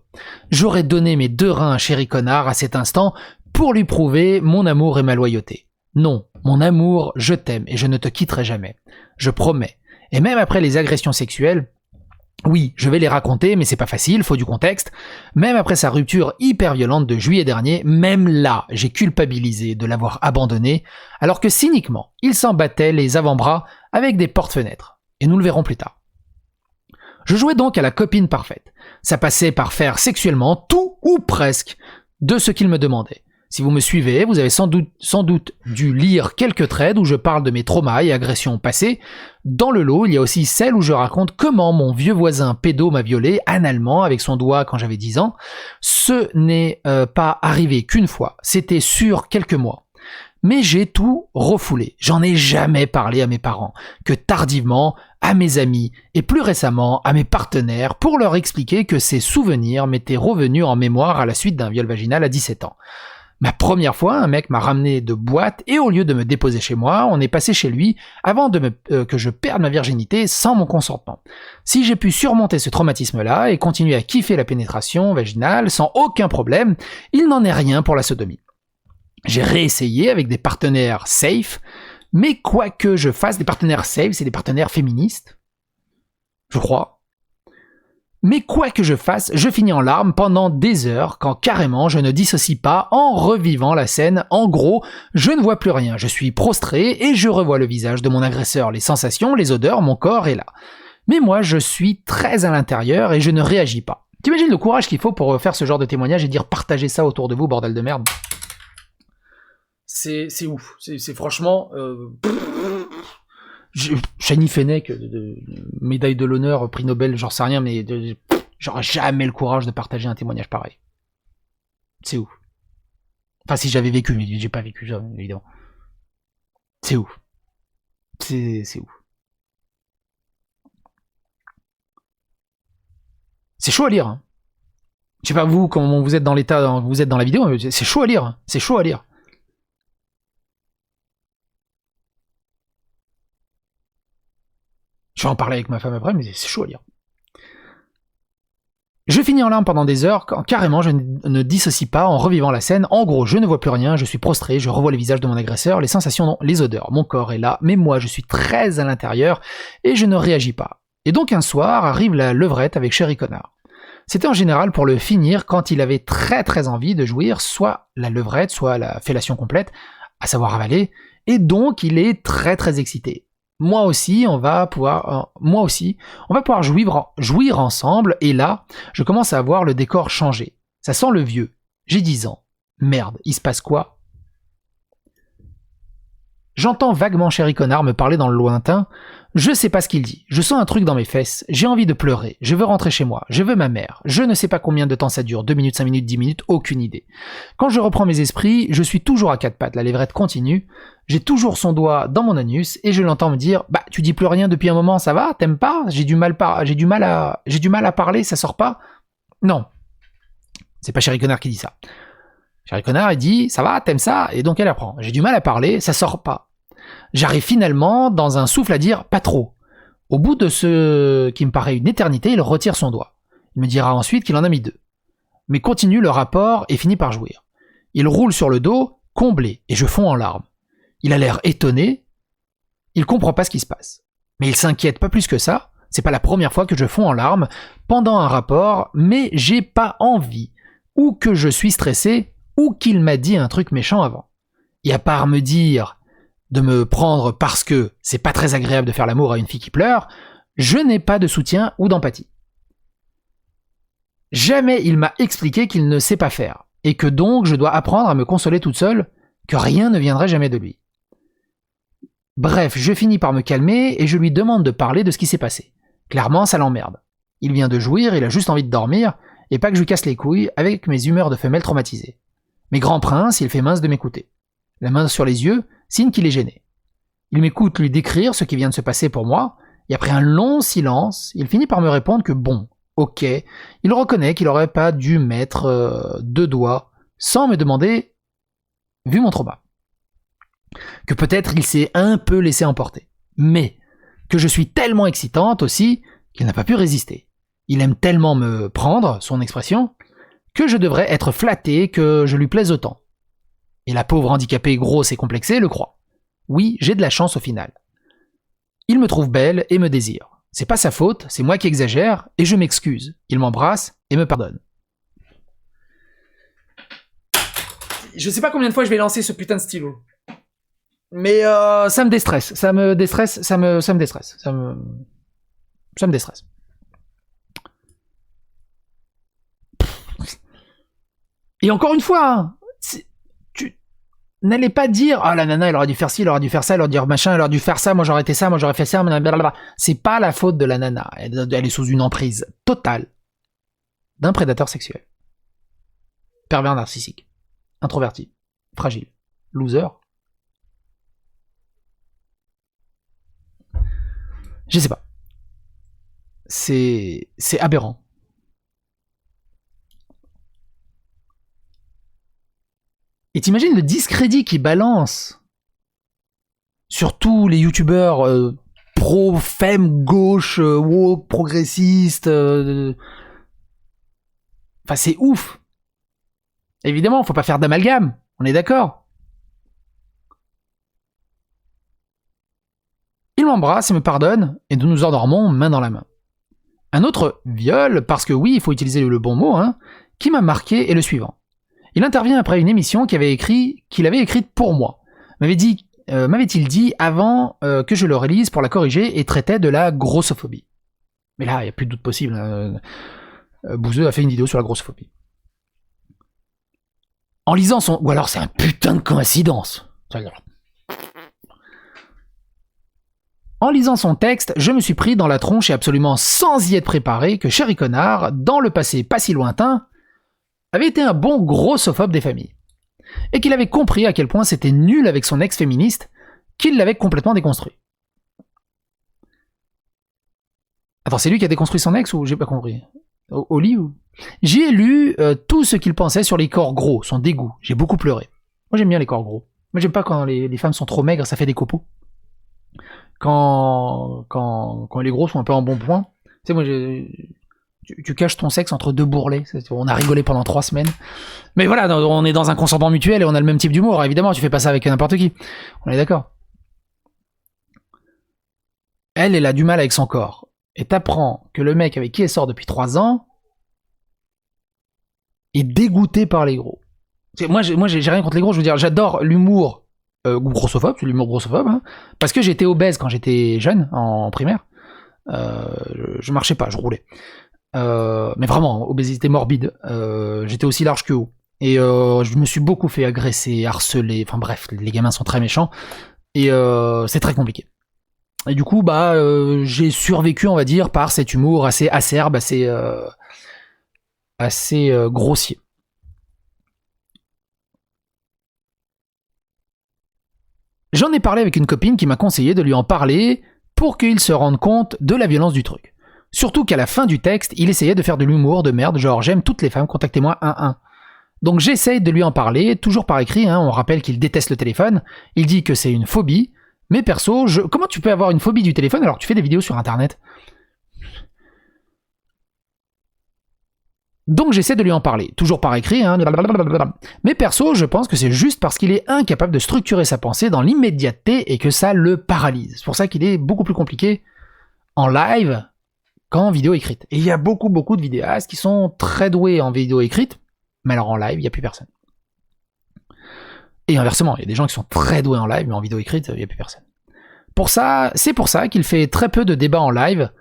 J'aurais donné mes 2 reins à Chéri Connard à cet instant pour lui prouver mon amour et ma loyauté. Non, mon amour, je t'aime et je ne te quitterai jamais. Je promets. Et même après les agressions sexuelles, oui, je vais les raconter, mais c'est pas facile, faut du contexte. Même après sa rupture hyper violente de juillet dernier, même là, j'ai culpabilisé de l'avoir abandonné, alors que cyniquement, il s'en battait les avant-bras avec des porte-fenêtres. Et nous le verrons plus tard. Je jouais donc à la copine parfaite. Ça passait par faire sexuellement tout ou presque de ce qu'il me demandait. Si vous me suivez, vous avez sans doute dû lire quelques threads où je parle de mes traumas et agressions passées. Dans le lot, il y a aussi celle où je raconte comment mon vieux voisin pédo m'a violé analement avec son doigt quand j'avais 10 ans. Ce n'est pas arrivé qu'une fois, c'était sur quelques mois. Mais j'ai tout refoulé. J'en ai jamais parlé à mes parents, que tardivement, à mes amis et plus récemment à mes partenaires pour leur expliquer que ces souvenirs m'étaient revenus en mémoire à la suite d'un viol vaginal à 17 ans. Ma première fois, un mec m'a ramené de boîte et au lieu de me déposer chez moi, on est passé chez lui avant que je perde ma virginité sans mon consentement. Si j'ai pu surmonter ce traumatisme-là et continuer à kiffer la pénétration vaginale sans aucun problème, il n'en est rien pour la sodomie. J'ai réessayé avec des partenaires safe, mais quoi que je fasse, des partenaires safe, c'est des partenaires féministes, je crois. Mais quoi que je fasse, je finis en larmes pendant des heures quand carrément je ne dissocie pas en revivant la scène. En gros, je ne vois plus rien, je suis prostré et je revois le visage de mon agresseur, les sensations, les odeurs, mon corps est là. Mais moi, je suis très à l'intérieur et je ne réagis pas. T'imagines le courage qu'il faut pour faire ce genre de témoignage et dire partagez ça autour de vous, bordel de merde. C'est ouf, c'est franchement... Shani Fennec, médaille de l'honneur, prix Nobel, j'en sais rien, mais j'aurais jamais le courage de partager un témoignage pareil. C'est ouf. Enfin, si j'avais vécu, mais j'ai pas vécu ça, évidemment. C'est ouf. C'est ouf. C'est chaud à lire. Hein. Je sais pas vous, comment vous êtes dans l'état, vous êtes dans la vidéo, mais c'est chaud à lire. Hein. C'est chaud à lire. Je vais en parler avec ma femme après, mais c'est chaud à lire. Je finis en larmes pendant des heures, quand carrément je ne dissocie pas en revivant la scène. En gros, je ne vois plus rien, je suis prostré, je revois le visage de mon agresseur, les sensations, non, les odeurs. Mon corps est là, mais moi je suis très à l'intérieur et je ne réagis pas. Et donc un soir arrive la levrette avec Chéri Connard. C'était en général pour le finir quand il avait très très envie de jouir soit la levrette, soit la fellation complète, à savoir avaler, et donc il est très très excité. Moi aussi, on va pouvoir jouir ensemble, et là, je commence à voir le décor changer. Ça sent le vieux. J'ai 10 ans. Merde, il se passe quoi? J'entends vaguement Chéri Connard me parler dans le lointain. Je sais pas ce qu'il dit. Je sens un truc dans mes fesses. J'ai envie de pleurer. Je veux rentrer chez moi. Je veux ma mère. Je ne sais pas combien de temps ça dure. 2 minutes, 5 minutes, 10 minutes. Aucune idée. Quand je reprends mes esprits, je suis toujours à quatre pattes. La lévrette continue. J'ai toujours son doigt dans mon anus et je l'entends me dire « Bah, tu dis plus rien depuis un moment, ça va? T'aimes pas? J'ai du mal à parler, ça sort pas? » Non. C'est pas Chéri Connard qui dit ça. Chéri Connard, il dit « Ça va? T'aimes ça? » Et donc elle apprend. J'ai du mal à parler, ça sort pas. J'arrive finalement, dans un souffle, à dire « pas trop ». Au bout de ce qui me paraît une éternité, il retire son doigt. Il me dira ensuite qu'il en a mis 2. Mais continue le rapport et finit par jouir. Il roule sur le dos, comblé, et je fonds en larmes. Il a l'air étonné, il comprend pas ce qui se passe. Mais il s'inquiète pas plus que ça, c'est pas la première fois que je fonds en larmes pendant un rapport, mais j'ai pas envie, ou que je suis stressé, ou qu'il m'a dit un truc méchant avant. Et à part me dire de me prendre parce que c'est pas très agréable de faire l'amour à une fille qui pleure, je n'ai pas de soutien ou d'empathie. Jamais il m'a expliqué qu'il ne sait pas faire, et que donc je dois apprendre à me consoler toute seule, que rien ne viendrait jamais de lui. Bref, je finis par me calmer et je lui demande de parler de ce qui s'est passé. Clairement, ça l'emmerde. Il vient de jouir, il a juste envie de dormir, et pas que je lui casse les couilles avec mes humeurs de femelle traumatisée. Mais grand prince, il fait mince de m'écouter. La main sur les yeux, signe qu'il est gêné. Il m'écoute lui décrire ce qui vient de se passer pour moi, et après un long silence, il finit par me répondre que bon, ok, il reconnaît qu'il aurait pas dû mettre 2 doigts, sans me demander, vu mon trauma. Que peut-être il s'est un peu laissé emporter. Mais que je suis tellement excitante aussi qu'il n'a pas pu résister. Il aime tellement me prendre, son expression, que je devrais être flatté que je lui plaise autant. Et la pauvre handicapée grosse et complexée le croit. Oui, j'ai de la chance au final. Il me trouve belle et me désire. C'est pas sa faute, c'est moi qui exagère, et je m'excuse. Il m'embrasse et me pardonne. Je sais pas combien de fois je vais lancer ce putain de stylo. Mais ça me déstresse. Ça me déstresse. Ça me déstresse. Ça me déstresse. Et encore une fois, hein, tu n'allez pas dire « Ah, la nana, elle aurait dû faire ci, elle aurait dû faire ça, elle aurait dû dire machin, elle aurait dû faire ça, moi j'aurais été ça, moi j'aurais fait ça, blablabla. » C'est pas la faute de la nana. Elle est sous une emprise totale d'un prédateur sexuel. Pervers narcissique. Introverti. Fragile. Loser. Je sais pas. C'est aberrant. Et t'imagines le discrédit qui balance sur tous les youtubeurs pro, femme, gauche, woke, progressistes. Enfin, c'est ouf. Évidemment, faut pas faire d'amalgame. On est d'accord. Il m'embrasse et me pardonne, et nous nous endormons main dans la main. Un autre viol, parce que oui, il faut utiliser le bon mot, hein, qui m'a marqué est le suivant. Il intervient après une émission qu'il avait écrite pour moi. M'avait-il dit avant que je le relise pour la corriger et traitait de la grossophobie. Mais là, il n'y a plus de doute possible. Bouzeux a fait une vidéo sur la grossophobie. En lisant son... Ou alors c'est un putain de coïncidence. En lisant son texte, je me suis pris dans la tronche et absolument sans y être préparé que Chéri Connard, dans le passé pas si lointain, avait été un bon grossophobe des familles. Et qu'il avait compris à quel point c'était nul avec son ex féministe, qu'il l'avait complètement déconstruit. Attends, c'est lui qui a déconstruit son ex ou j'ai pas compris? Au lit ou... J'ai lu tout ce qu'il pensait sur les corps gros, son dégoût. J'ai beaucoup pleuré. Moi j'aime bien les corps gros. Moi j'aime pas quand les femmes sont trop maigres, ça fait des copeaux. Quand les gros sont un peu en bon point. Tu sais, moi tu caches ton sexe entre 2 bourrelets. On a rigolé pendant 3 semaines. Mais voilà, on est dans un consentement mutuel et on a le même type d'humour. Évidemment, tu fais pas ça avec n'importe qui. On est d'accord. Elle a du mal avec son corps. Et t'apprends que le mec avec qui elle sort depuis 3 ans est dégoûté par les gros. Moi, j'ai rien contre les gros. Je veux dire, j'adore l'humour grossophobe, c'est l'humour grossophobe, hein, parce que j'étais obèse quand j'étais jeune, en primaire. Je marchais pas, je roulais. Mais vraiment, obésité morbide. J'étais aussi large que haut. Et je me suis beaucoup fait agresser, harceler. Enfin bref, les gamins sont très méchants. Et c'est très compliqué. Et du coup, bah, j'ai survécu, on va dire, par cet humour assez acerbe, assez grossier. J'en ai parlé avec une copine qui m'a conseillé de lui en parler pour qu'il se rende compte de la violence du truc. Surtout qu'à la fin du texte, il essayait de faire de l'humour de merde, genre j'aime toutes les femmes, contactez-moi 1-1. Donc j'essaye de lui en parler, toujours par écrit, hein, on rappelle qu'il déteste le téléphone, il dit que c'est une phobie, mais perso, comment tu peux avoir une phobie du téléphone alors que tu fais des vidéos sur internet? Donc j'essaie de lui en parler, toujours par écrit, hein, mais perso, je pense que c'est juste parce qu'il est incapable de structurer sa pensée dans l'immédiateté et que ça le paralyse. C'est pour ça qu'il est beaucoup plus compliqué en live qu'en vidéo écrite. Et il y a beaucoup de vidéastes qui sont très doués en vidéo écrite, mais alors en live, il n'y a plus personne. Et inversement, il y a des gens qui sont très doués en live, mais en vidéo écrite, il n'y a plus personne. C'est pour ça qu'il fait très peu de débats en live,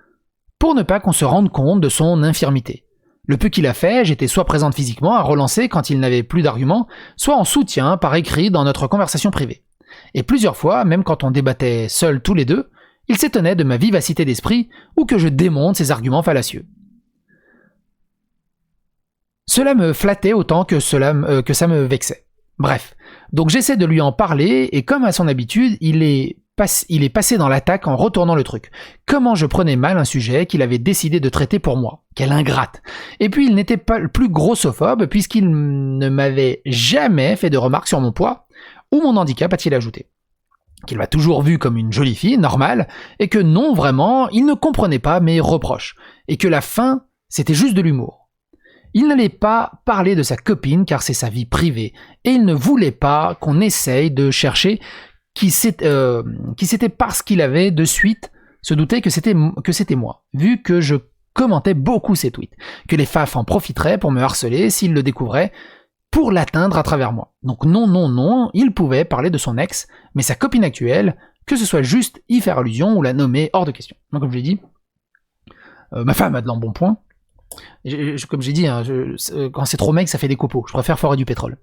pour ne pas qu'on se rende compte de son infirmité. Le peu qu'il a fait, j'étais soit présente physiquement à relancer quand il n'avait plus d'arguments, soit en soutien par écrit dans notre conversation privée. Et plusieurs fois, même quand on débattait seuls tous les deux, il s'étonnait de ma vivacité d'esprit ou que je démonte ses arguments fallacieux. Cela me flattait autant que ça me vexait. Bref, donc j'essaie de lui en parler et comme à son habitude, il est passé dans l'attaque en retournant le truc. Comment je prenais mal un sujet qu'il avait décidé de traiter pour moi. Quelle ingrate. Et puis il n'était pas le plus grossophobe puisqu'il ne m'avait jamais fait de remarques sur mon poids ou mon handicap, a-t-il ajouté. Qu'il m'a toujours vu comme une jolie fille, normale, et que non, vraiment, il ne comprenait pas mes reproches. Et que la fin, c'était juste de l'humour. Il n'allait pas parler de sa copine car c'est sa vie privée, et il ne voulait pas qu'on essaye de chercher qui c'était parce qu'il avait de suite se douter que c'était moi, vu que je commentais beaucoup ses tweets, que les faf en profiteraient pour me harceler s'ils le découvraient, pour l'atteindre à travers moi. Donc non, il pouvait parler de son ex, mais sa copine actuelle, que ce soit juste y faire allusion ou la nommer, hors de question. Donc comme je l'ai dit, ma femme a de l'embonpoint. Comme j'ai dit, hein, quand c'est trop mec, ça fait des copeaux. Je préfère forer du pétrole.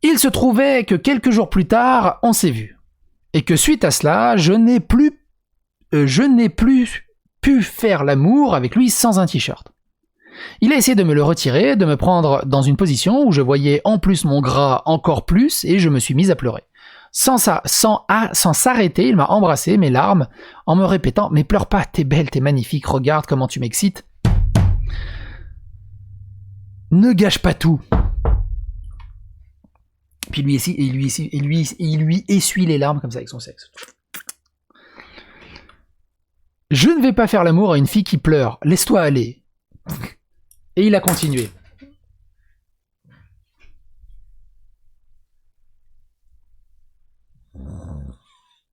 Il se trouvait que quelques jours plus tard, on s'est vu. Et que suite à cela, je n'ai plus pu faire l'amour avec lui sans un t-shirt. Il a essayé de me le retirer, de me prendre dans une position où je voyais en plus mon gras encore plus et je me suis mise à pleurer. Sans s'arrêter, il m'a embrassé, mes larmes, en me répétant « Mais pleure pas, t'es belle, t'es magnifique, regarde comment tu m'excites. » Ne gâche pas tout. Puis il lui essuie les larmes comme ça avec son sexe. Je ne vais pas faire l'amour à une fille qui pleure. Laisse-toi aller. Et il a continué.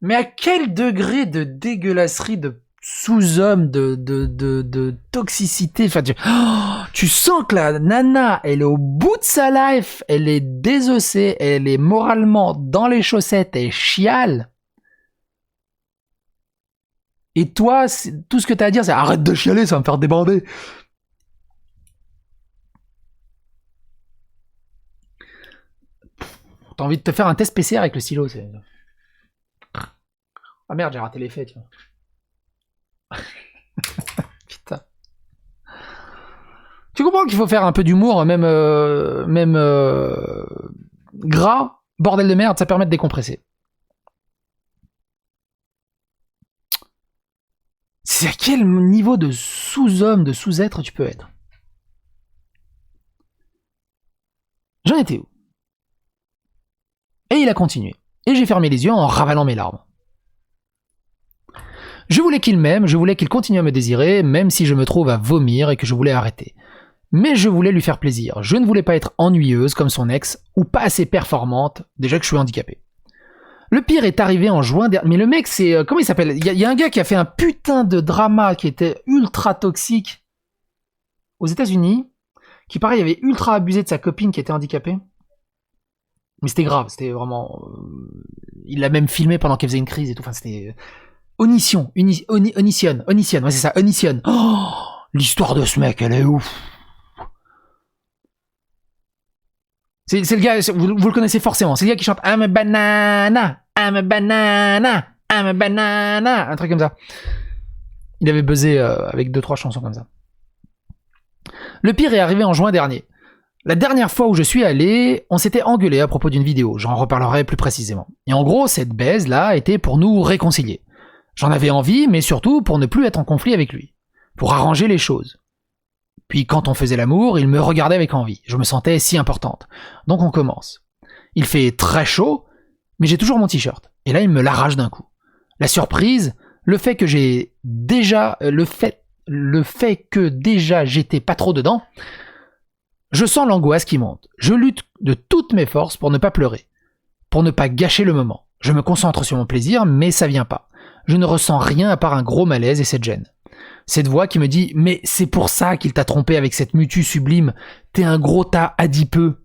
Mais à quel degré de dégueulasserie, de sous-homme, de toxicité, enfin, tu sens que la nana, elle est au bout de sa life, elle est désossée, elle est moralement dans les chaussettes, elle chiale. Et toi, tout ce que t'as à dire, c'est arrête de chialer, ça va me faire débander. T'as envie de te faire un test PCR avec le stylo, c'est... Ah merde, j'ai raté l'effet, tiens. Putain. Tu comprends qu'il faut faire un peu d'humour, même gras, bordel de merde, ça permet de décompresser. C'est à quel niveau de sous-homme, de sous-être tu peux être? J'en étais où? Et il a continué. Et j'ai fermé les yeux en ravalant mes larmes. Je voulais qu'il m'aime, je voulais qu'il continue à me désirer, même si je me trouve à vomir et que je voulais arrêter. Mais je voulais lui faire plaisir. Je ne voulais pas être ennuyeuse comme son ex, ou pas assez performante, déjà que je suis handicapé. Le pire est arrivé en juin dernier. Mais le mec, c'est... comment il s'appelle? Il y a un gars qui a fait un putain de drama qui était ultra toxique aux États-Unis, qui pareil avait ultra abusé de sa copine qui était handicapée. Mais c'était grave, c'était vraiment... il l'a même filmé pendant qu'elle faisait une crise et tout. Enfin, c'était... Onision, ouais c'est ça, Onision. Oh, l'histoire de ce mec, elle est ouf. C'est le gars, vous le connaissez forcément, c'est le gars qui chante I'm a banana, I'm a banana, I'm a banana, un truc comme ça. Il avait buzzé avec 2-3 chansons comme ça. Le pire est arrivé en juin dernier. La dernière fois où je suis allé, on s'était engueulé à propos d'une vidéo, j'en reparlerai plus précisément. Et en gros, cette baise-là était pour nous réconcilier. J'en avais envie, mais surtout pour ne plus être en conflit avec lui. Pour arranger les choses. Puis quand on faisait l'amour, il me regardait avec envie. Je me sentais si importante. Donc on commence. Il fait très chaud, mais j'ai toujours mon t-shirt. Et là, il me l'arrache d'un coup. La surprise, le fait que j'étais pas trop dedans, je sens l'angoisse qui monte. Je lutte de toutes mes forces pour ne pas pleurer, pour ne pas gâcher le moment. Je me concentre sur mon plaisir, mais ça vient pas. Je ne ressens rien à part un gros malaise et cette gêne. Cette voix qui me dit « Mais c'est pour ça qu'il t'a trompé avec cette mutu sublime, t'es un gros tas adipeux. »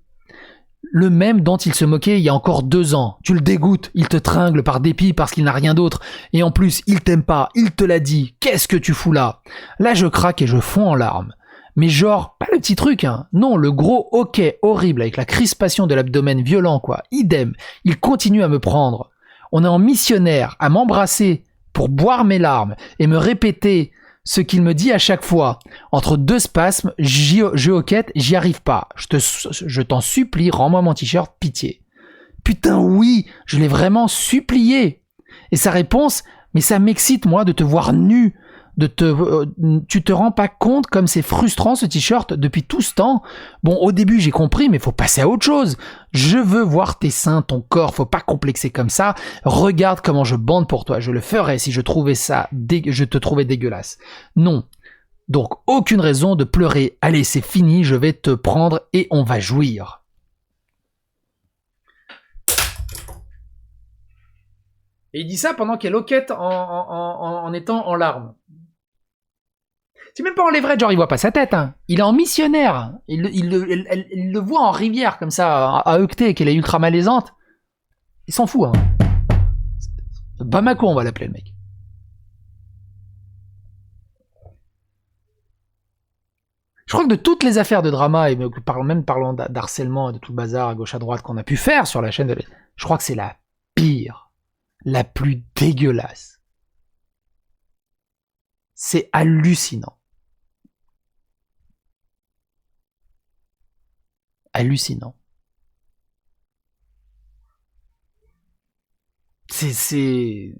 Le même dont il se moquait il y a encore 2 ans. Tu le dégoûtes, il te tringle par dépit parce qu'il n'a rien d'autre. Et en plus, il t'aime pas, il te l'a dit. Qu'est-ce que tu fous là? Là, je craque et je fonds en larmes. Mais genre, pas le petit truc, hein. Non, le gros hoquet horrible avec la crispation de l'abdomen violent, quoi. Idem. Il continue à me prendre. On est en missionnaire, à m'embrasser pour boire mes larmes et me répéter ce qu'il me dit à chaque fois. Entre 2 spasmes, je hoquette, j'y arrive pas. Je t'en supplie, rends-moi mon t-shirt, pitié. Putain oui, je l'ai vraiment supplié. Et sa réponse, mais ça m'excite moi de te voir nu. Tu te rends pas compte comme c'est frustrant ce t-shirt depuis tout ce temps? Bon, au début j'ai compris, mais faut passer à autre chose. Je veux voir tes seins, ton corps, faut pas complexer comme ça. Regarde comment je bande pour toi, je le ferais si je te trouvais dégueulasse. Non. Donc aucune raison de pleurer. Allez, c'est fini, je vais te prendre et on va jouir. Et il dit ça pendant qu'elle hoquette en étant en larmes. C'est même pas en levrette, genre il voit pas sa tête. Hein. Il est en missionnaire. Il le voit en rivière comme ça, à hoqueter, qu'elle est ultra malaisante. Il s'en fout. Hein. Bamako, on va l'appeler le mec. Je crois que de toutes les affaires de drama, et même parlant d'harcèlement et de tout le bazar à gauche à droite qu'on a pu faire sur la chaîne, je crois que c'est la pire, la plus dégueulasse. C'est hallucinant. Hallucinant. C'est...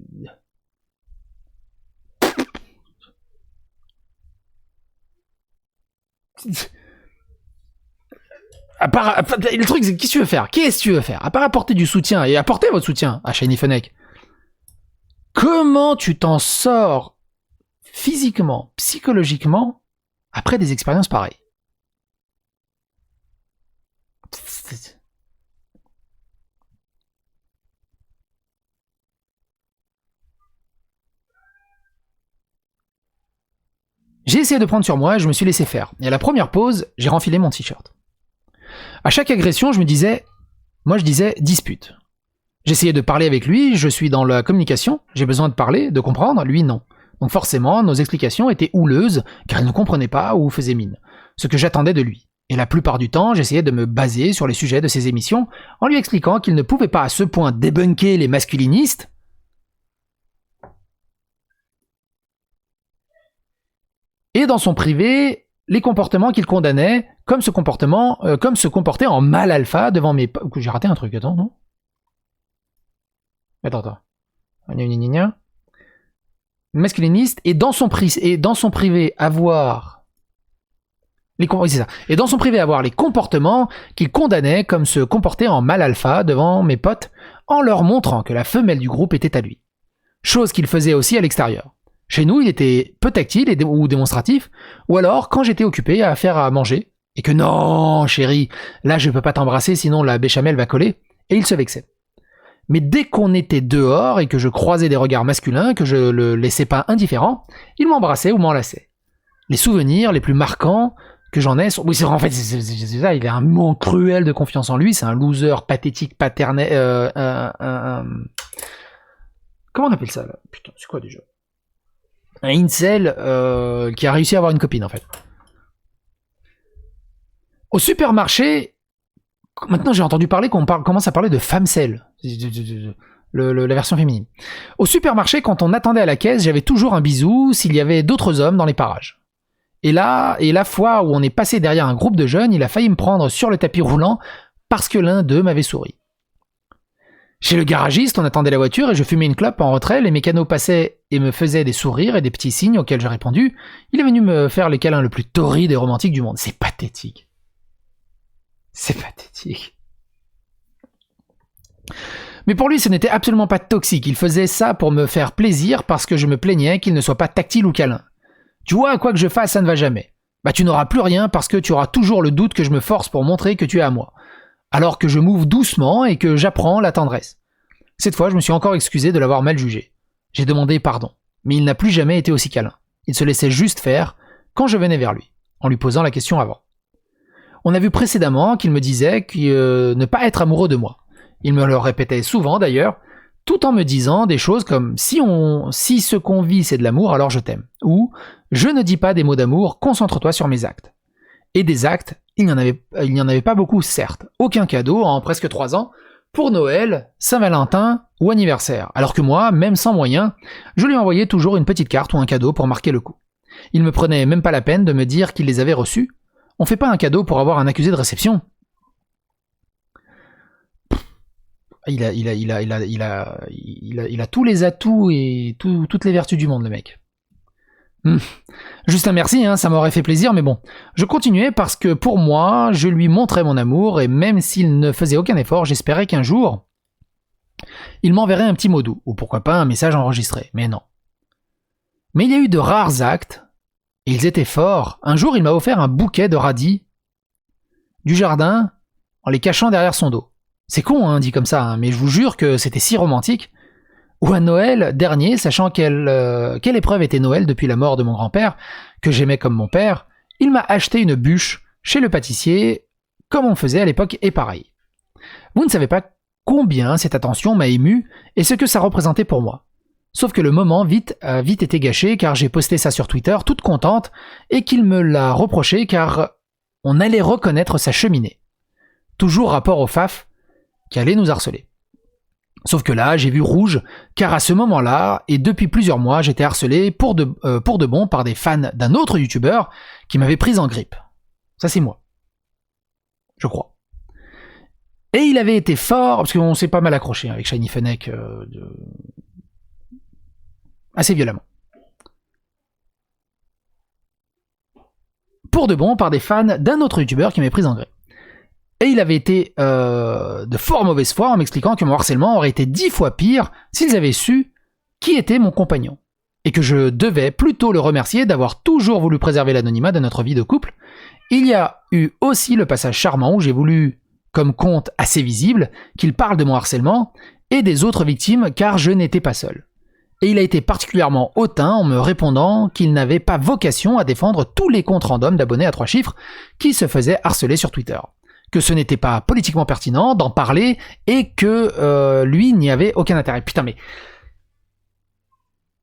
Le truc, c'est qu'est-ce que tu veux faire? Qu'est-ce que tu veux faire? À part apporter du soutien, et apporter votre soutien à Shiny Fennec. Comment tu t'en sors physiquement, psychologiquement, après des expériences pareilles? J'ai essayé de prendre sur moi et je me suis laissé faire. Et à la première pause, j'ai renfilé mon t-shirt. À chaque agression, je disais dispute. J'essayais de parler avec lui, je suis dans la communication, j'ai besoin de parler, de comprendre, lui non. Donc forcément, nos explications étaient houleuses, car il ne comprenait pas ou faisait mine. Ce que j'attendais de lui. Et la plupart du temps, j'essayais de me baser sur les sujets de ses émissions, en lui expliquant qu'il ne pouvait pas à ce point débunker les masculinistes, et dans son privé, les comportements qu'il condamnait, comme se comporter en mâle alpha devant mes... J'ai raté un truc, attends, non? Attends. Masculiniste, et dans son privé avoir... c'est ça. Et dans son privé avoir les comportements qu'il condamnait comme se comporter en mâle alpha devant mes potes, en leur montrant que la femelle du groupe était à lui. Chose qu'il faisait aussi à l'extérieur. Chez nous, il était peu tactile ou démonstratif, ou alors quand j'étais occupé à faire à manger, et que non, chérie, là je peux pas t'embrasser sinon la béchamel va coller, et il se vexait. Mais dès qu'on était dehors et que je croisais des regards masculins, que je le laissais pas indifférent, il m'embrassait ou m'enlaçait. Les souvenirs les plus marquants que j'en ai sont... Oui, c'est ça, il a un manque cruel de confiance en lui, c'est un loser pathétique paternel... Comment on appelle ça là? Putain, c'est quoi déjà? Un incel qui a réussi à avoir une copine en fait. Au supermarché, maintenant j'ai entendu parler qu'on commence à parler de femcel, la version féminine. Au supermarché, quand on attendait à la caisse, j'avais toujours un bisou s'il y avait d'autres hommes dans les parages. Et la fois où on est passé derrière un groupe de jeunes, il a failli me prendre sur le tapis roulant parce que l'un d'eux m'avait souri. Chez le garagiste, on attendait la voiture et je fumais une clope en retrait, les mécanos passaient et me faisaient des sourires et des petits signes auxquels j'ai répondu. Il est venu me faire les câlins le plus torride et romantique du monde. C'est pathétique. C'est pathétique. Mais pour lui, ce n'était absolument pas toxique. Il faisait ça pour me faire plaisir parce que je me plaignais qu'il ne soit pas tactile ou câlin. Tu vois, quoi que je fasse, ça ne va jamais. Bah tu n'auras plus rien parce que tu auras toujours le doute que je me force pour montrer que tu es à moi. Alors que je m'ouvre doucement et que j'apprends la tendresse. Cette fois, je me suis encore excusé de l'avoir mal jugé. J'ai demandé pardon, mais il n'a plus jamais été aussi câlin. Il se laissait juste faire quand je venais vers lui, en lui posant la question avant. On a vu précédemment qu'il me disait ne pas être amoureux de moi. Il me le répétait souvent d'ailleurs, tout en me disant des choses comme si ce qu'on vit c'est de l'amour, alors je t'aime. Ou je ne dis pas des mots d'amour, concentre-toi sur mes actes. Et des actes, il n'y en avait pas beaucoup, certes. Aucun cadeau en presque 3 ans, pour Noël, Saint-Valentin ou anniversaire. Alors que moi, même sans moyens, je lui envoyais toujours une petite carte ou un cadeau pour marquer le coup. Il me prenait même pas la peine de me dire qu'il les avait reçus. On fait pas un cadeau pour avoir un accusé de réception. Il a tous les atouts et toutes les vertus du monde, le mec. Juste un merci, ça m'aurait fait plaisir, mais bon. Je continuais parce que pour moi, je lui montrais mon amour et même s'il ne faisait aucun effort, j'espérais qu'un jour, il m'enverrait un petit mot doux, ou pourquoi pas un message enregistré, mais non. Mais il y a eu de rares actes, et ils étaient forts. Un jour, il m'a offert un bouquet de radis du jardin en les cachant derrière son dos. C'est con, dit comme ça, mais je vous jure que c'était si romantique. Ou à Noël dernier, sachant quelle épreuve était Noël depuis la mort de mon grand-père, que j'aimais comme mon père, il m'a acheté une bûche chez le pâtissier, comme on faisait à l'époque, et pareil. Vous ne savez pas combien cette attention m'a ému et ce que ça représentait pour moi. Sauf que le moment a vite été gâché car j'ai posté ça sur Twitter, toute contente, et qu'il me l'a reproché car on allait reconnaître sa cheminée. Toujours rapport au FAF qui allait nous harceler. Sauf que là, j'ai vu rouge, car à ce moment-là, et depuis plusieurs mois, j'étais harcelé pour de bon par des fans d'un autre youtubeur qui m'avait pris en grippe. Ça, c'est moi. Je crois. Et il avait été fort, parce qu'on s'est pas mal accroché avec Shiny Fennec assez violemment. Pour de bon par des fans d'un autre youtubeur qui m'avait pris en grippe. Et il avait été de fort mauvaise foi en m'expliquant que mon harcèlement aurait été 10 fois pire s'ils avaient su qui était mon compagnon. Et que je devais plutôt le remercier d'avoir toujours voulu préserver l'anonymat de notre vie de couple. Il y a eu aussi le passage charmant où j'ai voulu, comme compte assez visible, qu'il parle de mon harcèlement et des autres victimes car je n'étais pas seul. Et il a été particulièrement hautain en me répondant qu'il n'avait pas vocation à défendre tous les comptes random d'abonnés à 3 chiffres qui se faisaient harceler sur Twitter. Que ce n'était pas politiquement pertinent d'en parler et que lui n'y avait aucun intérêt. Putain, mais...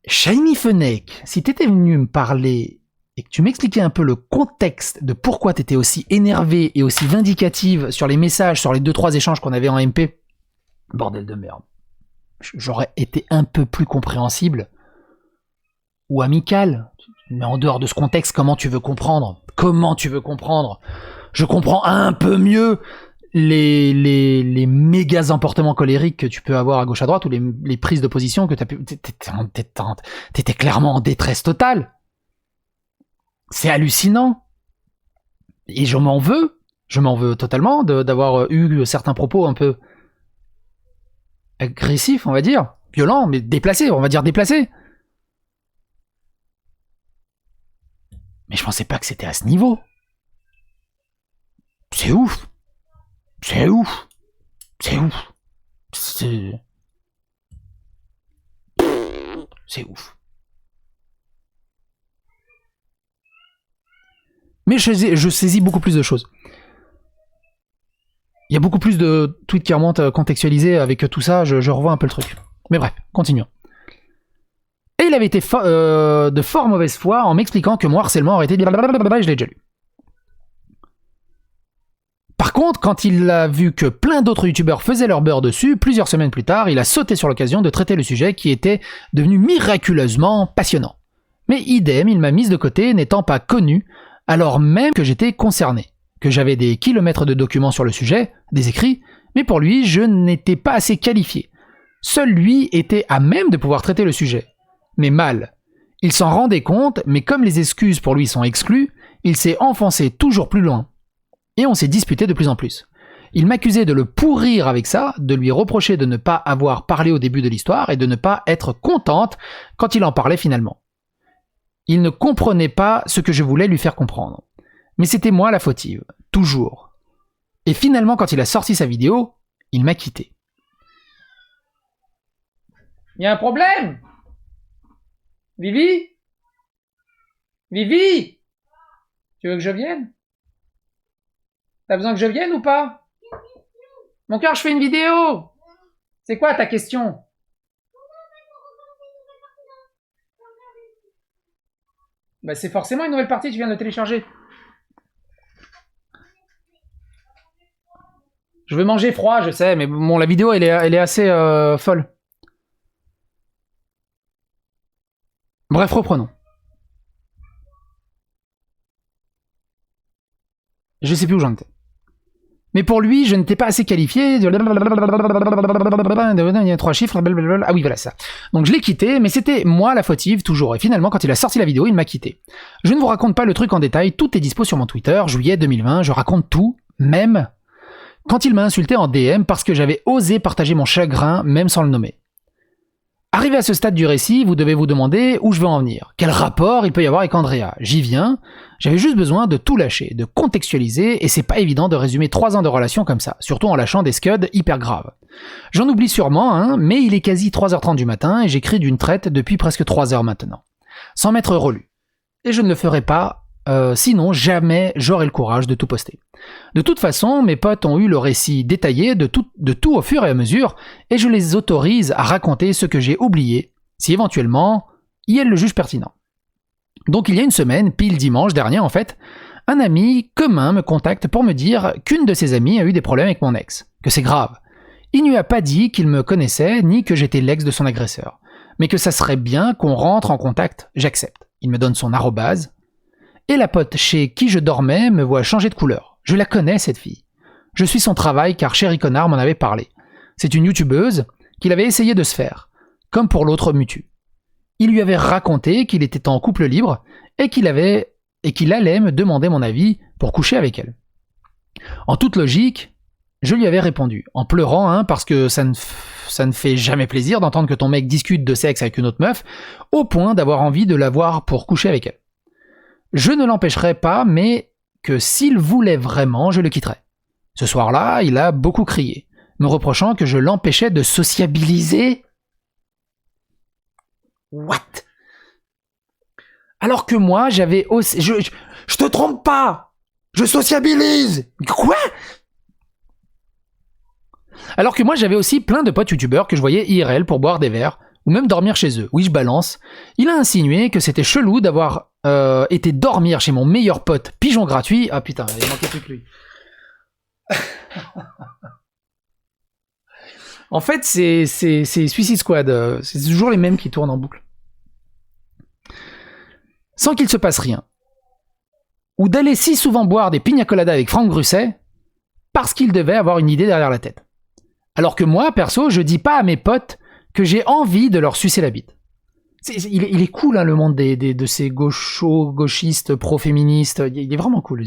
Shiny Fennec, si t'étais venu me parler et que tu m'expliquais un peu le contexte de pourquoi t'étais aussi énervé et aussi vindicative sur les messages, sur les 2-3 échanges qu'on avait en MP, bordel de merde, j'aurais été un peu plus compréhensible ou amical. Mais en dehors de ce contexte, comment tu veux comprendre ? Je comprends un peu mieux les méga emportements colériques que tu peux avoir à gauche à droite ou les prises de position que t'étais clairement en détresse totale. C'est hallucinant. Et je m'en veux totalement d'avoir eu certains propos un peu agressifs, on va dire, violents, mais déplacés, on va dire déplacés. Mais je pensais pas que c'était à ce niveau. C'est ouf. C'est ouf. C'est ouf. C'est ouf. Mais je saisis beaucoup plus de choses. Il y a beaucoup plus de tweets qui remontent contextualisés avec tout ça, je revois un peu le truc. Mais bref, continuons. il avait été de fort mauvaise foi en m'expliquant que mon harcèlement aurait été... Je l'ai déjà lu. Par contre, quand il a vu que plein d'autres youtubeurs faisaient leur beurre dessus, plusieurs semaines plus tard, il a sauté sur l'occasion de traiter le sujet qui était devenu miraculeusement passionnant. Mais idem, il m'a mise de côté, n'étant pas connu, alors même que j'étais concerné, que j'avais des kilomètres de documents sur le sujet, des écrits, mais pour lui, je n'étais pas assez qualifié. Seul lui était à même de pouvoir traiter le sujet. Mais mal. Il s'en rendait compte, mais comme les excuses pour lui sont exclues, il s'est enfoncé toujours plus loin. Et on s'est disputé de plus en plus. Il m'accusait de le pourrir avec ça, de lui reprocher de ne pas avoir parlé au début de l'histoire et de ne pas être contente quand il en parlait finalement. Il ne comprenait pas ce que je voulais lui faire comprendre. Mais c'était moi la fautive, toujours. Et finalement, quand il a sorti sa vidéo, il m'a quitté. Il y a un problème ? Vivi ? Vivi ? Tu veux que je vienne ? T'as besoin que je vienne ou pas ? Mon cœur, je fais une vidéo. C'est quoi ta question ? Bah c'est forcément une nouvelle partie que je viens de télécharger. Je veux manger froid, je sais, mais bon, la vidéo, elle est assez folle. Bref, reprenons. Je sais plus où j'en étais. Mais pour lui, je n'étais pas assez qualifié. Il y a 3 chiffres. Ah oui, voilà ça. Donc je l'ai quitté, mais c'était moi la fautive, toujours. Et finalement, quand il a sorti la vidéo, il m'a quitté. Je ne vous raconte pas le truc en détail, tout est dispo sur mon Twitter, juillet 2020, je raconte tout, même quand il m'a insulté en DM parce que j'avais osé partager mon chagrin, même sans le nommer. Arrivé à ce stade du récit, vous devez vous demander où je veux en venir. Quel rapport il peut y avoir avec Andrea ? J'y viens, j'avais juste besoin de tout lâcher, de contextualiser, et c'est pas évident de résumer 3 ans de relation comme ça, surtout en lâchant des scuds hyper graves. J'en oublie sûrement, hein, mais il est quasi 3h30 du matin et j'écris d'une traite depuis presque 3 heures maintenant, sans m'être relu. Et je ne le ferai pas, sinon jamais j'aurai le courage de tout poster. De toute façon, mes potes ont eu le récit détaillé de tout au fur et à mesure, et je les autorise à raconter ce que j'ai oublié, si éventuellement, ils le jugent pertinent. Donc il y a une semaine, pile dimanche dernier en fait, un ami commun me contacte pour me dire qu'une de ses amies a eu des problèmes avec mon ex, que c'est grave. Il ne lui a pas dit qu'il me connaissait, ni que j'étais l'ex de son agresseur, mais que ça serait bien qu'on rentre en contact, j'accepte. Il me donne son arrobase, et la pote chez qui je dormais me voit changer de couleur. Je la connais, cette fille. Je suis son travail car Chéri Connard m'en avait parlé. C'est une youtubeuse qu'il avait essayé de se faire, comme pour l'autre mutu. Il lui avait raconté qu'il était en couple libre et qu'il allait me demander mon avis pour coucher avec elle. En toute logique, je lui avais répondu, en pleurant, hein, parce que ça ne fait jamais plaisir d'entendre que ton mec discute de sexe avec une autre meuf, au point d'avoir envie de la voir pour coucher avec elle. Je ne l'empêcherai pas, mais que s'il voulait vraiment, je le quitterais. Ce soir-là, il a beaucoup crié, me reprochant que je l'empêchais de sociabiliser. What? Alors que moi, j'avais aussi... Je te trompe pas! Je sociabilise! Quoi? Alors que moi, j'avais aussi plein de potes youtubeurs que je voyais IRL pour boire des verres, ou même dormir chez eux. Oui, je balance. Il a insinué que c'était chelou d'avoir été dormir chez mon meilleur pote, pigeon gratuit. Ah putain, il manquait plus que lui. En fait, c'est Suicide Squad. C'est toujours les mêmes qui tournent en boucle. Sans qu'il se passe rien. Ou d'aller si souvent boire des pina coladas avec Franck Grusset, parce qu'il devait avoir une idée derrière la tête. Alors que moi, perso, je dis pas à mes potes que j'ai envie de leur sucer la bite. Il est cool, hein, le monde de ces gauchistes, pro-féministes. Il est vraiment cool.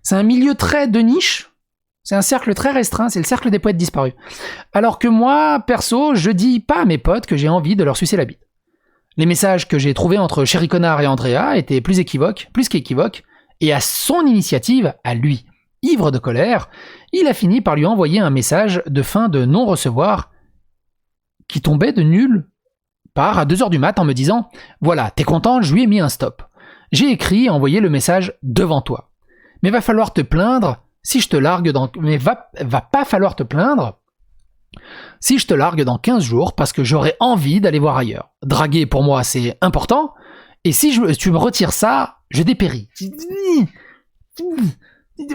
C'est un milieu très de niche. C'est un cercle très restreint. C'est le cercle des poètes disparus. Alors que moi, perso, je dis pas à mes potes que j'ai envie de leur sucer la bite. Les messages que j'ai trouvés entre Chéri Connard et Andrea étaient plus qu'équivoques, et à son initiative, à lui, ivre de colère, il a fini par lui envoyer un message de fin de non-recevoir qui tombait de nulle part à 2h du mat en me disant « Voilà, t'es content, je lui ai mis un stop. J'ai écrit et envoyé le message devant toi. Mais va falloir te plaindre si je te largue dans... Mais va pas falloir te plaindre Si je te largue dans 15 jours parce que j'aurais envie d'aller voir ailleurs. Draguer, pour moi, c'est important. Et si tu me retires ça, je dépéris.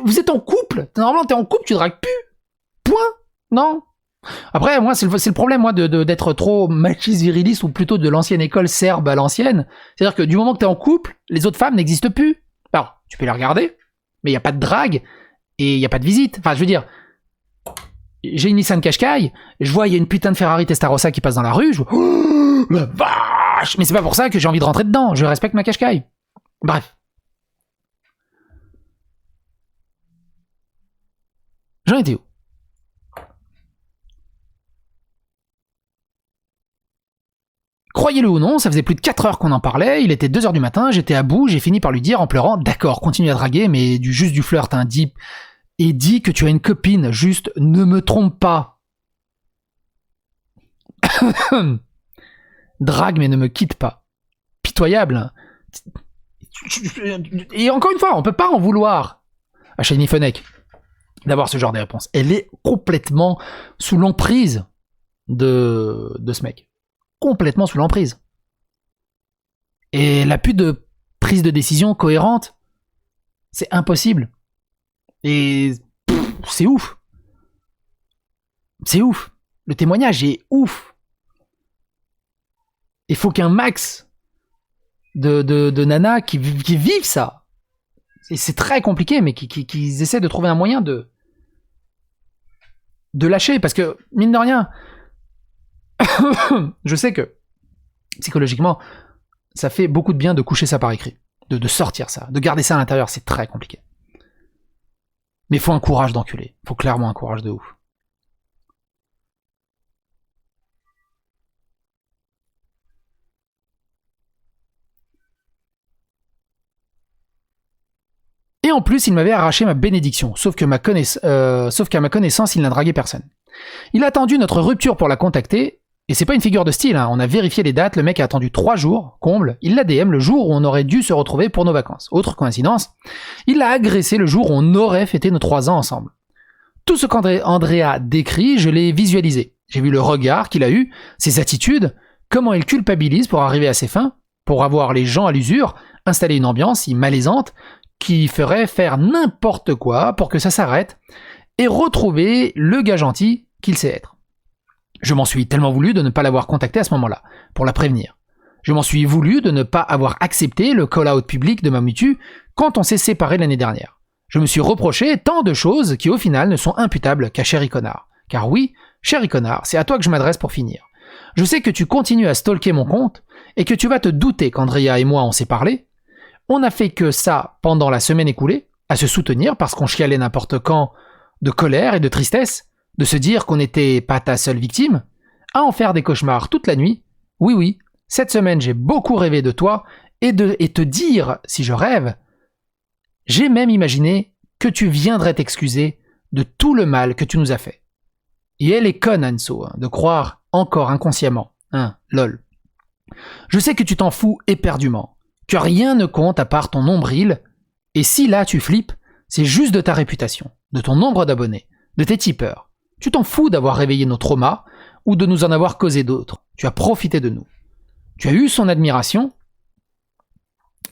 Vous êtes en couple. Normalement, t'es en couple, tu dragues plus. Point. Non. Après, moi, c'est le problème, moi, d'être trop machiste viriliste, ou plutôt de l'ancienne école serbe à l'ancienne. C'est-à-dire que du moment que t'es en couple, les autres femmes n'existent plus. Alors, tu peux les regarder, mais il n'y a pas de drague et il n'y a pas de visite. Enfin, je veux dire, j'ai une Nissan Qashqai, je vois, il y a une putain de Ferrari Testarossa qui passe dans la rue, je vois, oh, la vache! Mais c'est pas pour ça que j'ai envie de rentrer dedans, je respecte ma Qashqai. Bref. J'en étais où? Croyez-le ou non, ça faisait plus de 4 heures qu'on en parlait, il était 2 heures du matin, j'étais à bout, j'ai fini par lui dire en pleurant, d'accord, continue à draguer, mais juste du flirt, hein, dis que tu as une copine, juste ne me trompe pas. Drague mais ne me quitte pas. Pitoyable. Et encore une fois, on peut pas en vouloir à Shiny Fennec d'avoir ce genre de réponse. Elle est complètement sous l'emprise de ce mec. Complètement sous l'emprise. Et elle a plus de prise de décision cohérente. C'est impossible. Et c'est ouf. C'est ouf. Le témoignage est ouf. Il faut qu'un max de nanas qui vivent ça. Et c'est très compliqué, mais qui essaient de trouver un moyen de lâcher. Parce que, mine de rien, je sais que psychologiquement, ça fait beaucoup de bien de coucher ça par écrit, de sortir ça, de garder ça à l'intérieur, c'est très compliqué. Mais faut un courage d'enculé, faut clairement un courage de ouf. Et en plus, il m'avait arraché ma bénédiction, sauf qu'à ma connaissance, il n'a dragué personne. Il a attendu notre rupture pour la contacter. Et c'est pas une figure de style, hein. On a vérifié les dates, le mec a attendu 3 jours, comble, il l'a DM le jour où on aurait dû se retrouver pour nos vacances. Autre coïncidence, il l'a agressé le jour où on aurait fêté nos 3 ans ensemble. Tout ce qu'Andrea décrit, je l'ai visualisé. J'ai vu le regard qu'il a eu, ses attitudes, comment il culpabilise pour arriver à ses fins, pour avoir les gens à l'usure, installer une ambiance si malaisante, qui ferait faire n'importe quoi pour que ça s'arrête, et retrouver le gars gentil qu'il sait être. Je m'en suis tellement voulu de ne pas l'avoir contacté à ce moment-là, pour la prévenir. Je m'en suis voulu de ne pas avoir accepté le call-out public de ma mutu quand on s'est séparés l'année dernière. Je me suis reproché tant de choses qui au final ne sont imputables qu'à Chéri Connard. Car oui, Chéri Connard, c'est à toi que je m'adresse pour finir. Je sais que tu continues à stalker mon compte et que tu vas te douter qu'Andrea et moi on s'est parlé. On n'a fait que ça pendant la semaine écoulée, à se soutenir parce qu'on chialait n'importe quand de colère et de tristesse, de se dire qu'on n'était pas ta seule victime, à en faire des cauchemars toute la nuit. Oui, cette semaine j'ai beaucoup rêvé de toi et te dire si je rêve. J'ai même imaginé que tu viendrais t'excuser de tout le mal que tu nous as fait. Et elle est conne, Anso, de croire encore inconsciemment. Lol. Je sais que tu t'en fous éperdument, que rien ne compte à part ton nombril, et si là tu flippes, c'est juste de ta réputation, de ton nombre d'abonnés, de tes tipeurs. Tu t'en fous d'avoir réveillé nos traumas ou de nous en avoir causé d'autres. Tu as profité de nous. Tu as eu son admiration.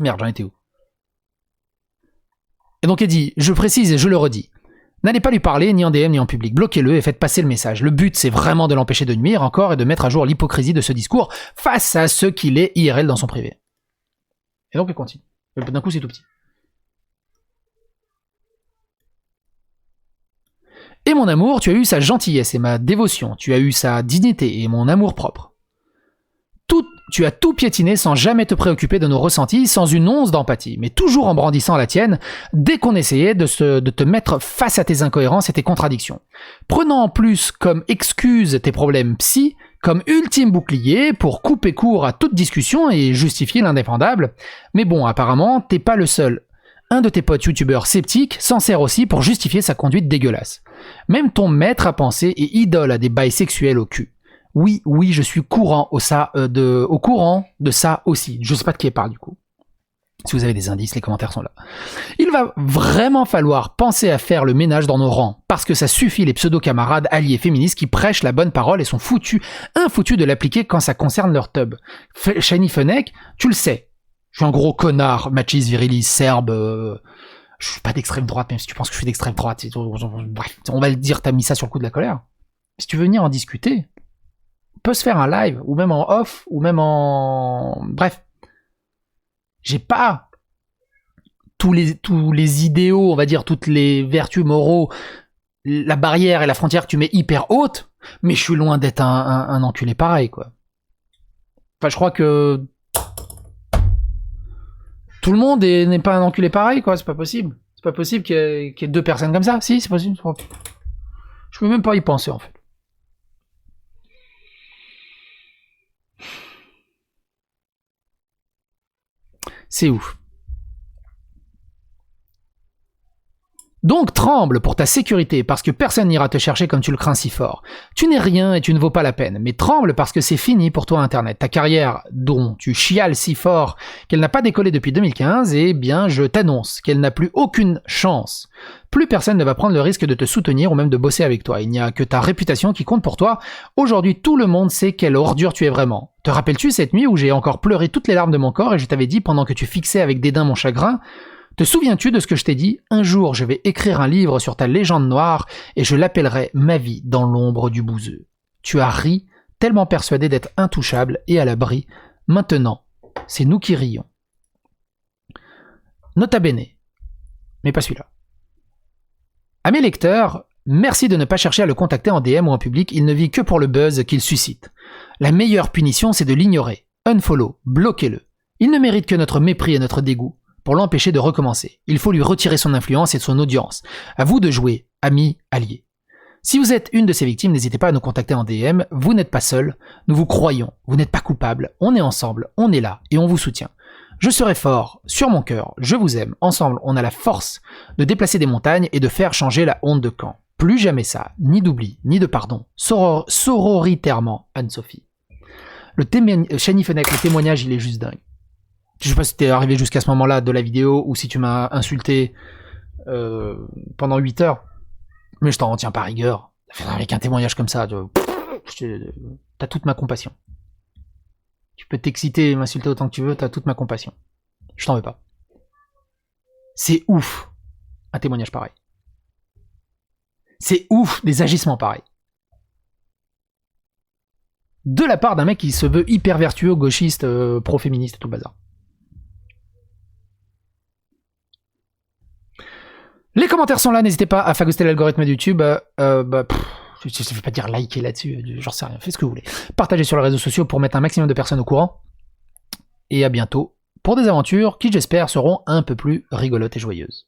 Merde, j'en étais où? Et donc elle dit, je précise et je le redis, n'allez pas lui parler ni en DM ni en public. Bloquez-le et faites passer le message. Le but, c'est vraiment de l'empêcher de nuire encore et de mettre à jour l'hypocrisie de ce discours face à ce qu'il est IRL dans son privé. Et donc elle continue. D'un coup, c'est tout petit. Et mon amour, tu as eu sa gentillesse et ma dévotion, tu as eu sa dignité et mon amour propre. Tu as tout piétiné sans jamais te préoccuper de nos ressentis, sans une once d'empathie, mais toujours en brandissant la tienne, dès qu'on essayait de te mettre face à tes incohérences et tes contradictions. Prenant en plus comme excuse tes problèmes psy, comme ultime bouclier pour couper court à toute discussion et justifier l'indéfendable. Mais bon, apparemment, t'es pas le seul. Un de tes potes youtubeurs sceptiques s'en sert aussi pour justifier sa conduite dégueulasse. Même ton maître à penser et idole a des bails sexuels au cul. Oui, je suis au courant de ça aussi. Je sais pas de qui elle parle du coup. Si vous avez des indices, les commentaires sont là. Il va vraiment falloir penser à faire le ménage dans nos rangs, parce que ça suffit les pseudo-camarades alliés féministes qui prêchent la bonne parole et sont infoutus de l'appliquer quand ça concerne leur tub. Shiny Fennec, tu le sais, je suis un gros connard, machiste, viriliste, serbe, je suis pas d'extrême droite, même si tu penses que je suis d'extrême droite, bref, on va le dire, t'as mis ça sur le coup de la colère. Si tu veux venir en discuter, on peut se faire un live, ou même en off, ou même en... Bref. J'ai pas tous les idéaux, on va dire, toutes les vertus moraux, la barrière et la frontière que tu mets hyper haute, mais je suis loin d'être un enculé pareil, quoi. Enfin, je crois que tout le monde n'est pas un enculé pareil, quoi. C'est pas possible. C'est pas possible qu'il y ait deux personnes comme ça. Si, c'est possible. Je peux même pas y penser, en fait. C'est ouf. Donc tremble pour ta sécurité, parce que personne n'ira te chercher comme tu le crains si fort. Tu n'es rien et tu ne vaux pas la peine, mais tremble parce que c'est fini pour toi Internet. Ta carrière, dont tu chiales si fort qu'elle n'a pas décollé depuis 2015, eh bien je t'annonce qu'elle n'a plus aucune chance. Plus personne ne va prendre le risque de te soutenir ou même de bosser avec toi. Il n'y a que ta réputation qui compte pour toi. Aujourd'hui, tout le monde sait quelle ordure tu es vraiment. Te rappelles-tu cette nuit où j'ai encore pleuré toutes les larmes de mon corps et je t'avais dit pendant que tu fixais avec dédain mon chagrin ? Te souviens-tu de ce que je t'ai dit ? Un jour, je vais écrire un livre sur ta légende noire et je l'appellerai Ma vie dans l'ombre du bouseux. Tu as ri, tellement persuadé d'être intouchable et à l'abri. Maintenant, c'est nous qui rions. Nota bene, mais pas celui-là. À mes lecteurs, merci de ne pas chercher à le contacter en DM ou en public, il ne vit que pour le buzz qu'il suscite. La meilleure punition, c'est de l'ignorer. Unfollow, bloquez-le. Il ne mérite que notre mépris et notre dégoût. Pour l'empêcher de recommencer. Il faut lui retirer son influence et son audience. À vous de jouer, amis, alliés. Si vous êtes une de ces victimes, n'hésitez pas à nous contacter en DM. Vous n'êtes pas seul. Nous vous croyons. Vous n'êtes pas coupable. On est ensemble. On est là. Et on vous soutient. Je serai fort. Sur mon cœur. Je vous aime. Ensemble, on a la force de déplacer des montagnes et de faire changer la honte de camp. Plus jamais ça. Ni d'oubli, ni de pardon. Sororitairement, Anne-Sophie. Shiny Fennec, le témoignage, il est juste dingue. Je sais pas si t'es arrivé jusqu'à ce moment-là de la vidéo ou si tu m'as insulté pendant 8 heures, mais je t'en retiens pas rigueur. Avec un témoignage comme ça, t'as toute ma compassion. Tu peux t'exciter et m'insulter autant que tu veux, t'as toute ma compassion. Je t'en veux pas. C'est ouf, un témoignage pareil. C'est ouf, des agissements pareils. De la part d'un mec qui se veut hyper vertueux, gauchiste, pro-féministe et tout le bazar. Les commentaires sont là, n'hésitez pas à fagoster l'algorithme de YouTube. Je ne vais pas dire liker là-dessus, j'en sais rien, faites ce que vous voulez. Partagez sur les réseaux sociaux pour mettre un maximum de personnes au courant. Et à bientôt pour des aventures qui, j'espère, seront un peu plus rigolotes et joyeuses.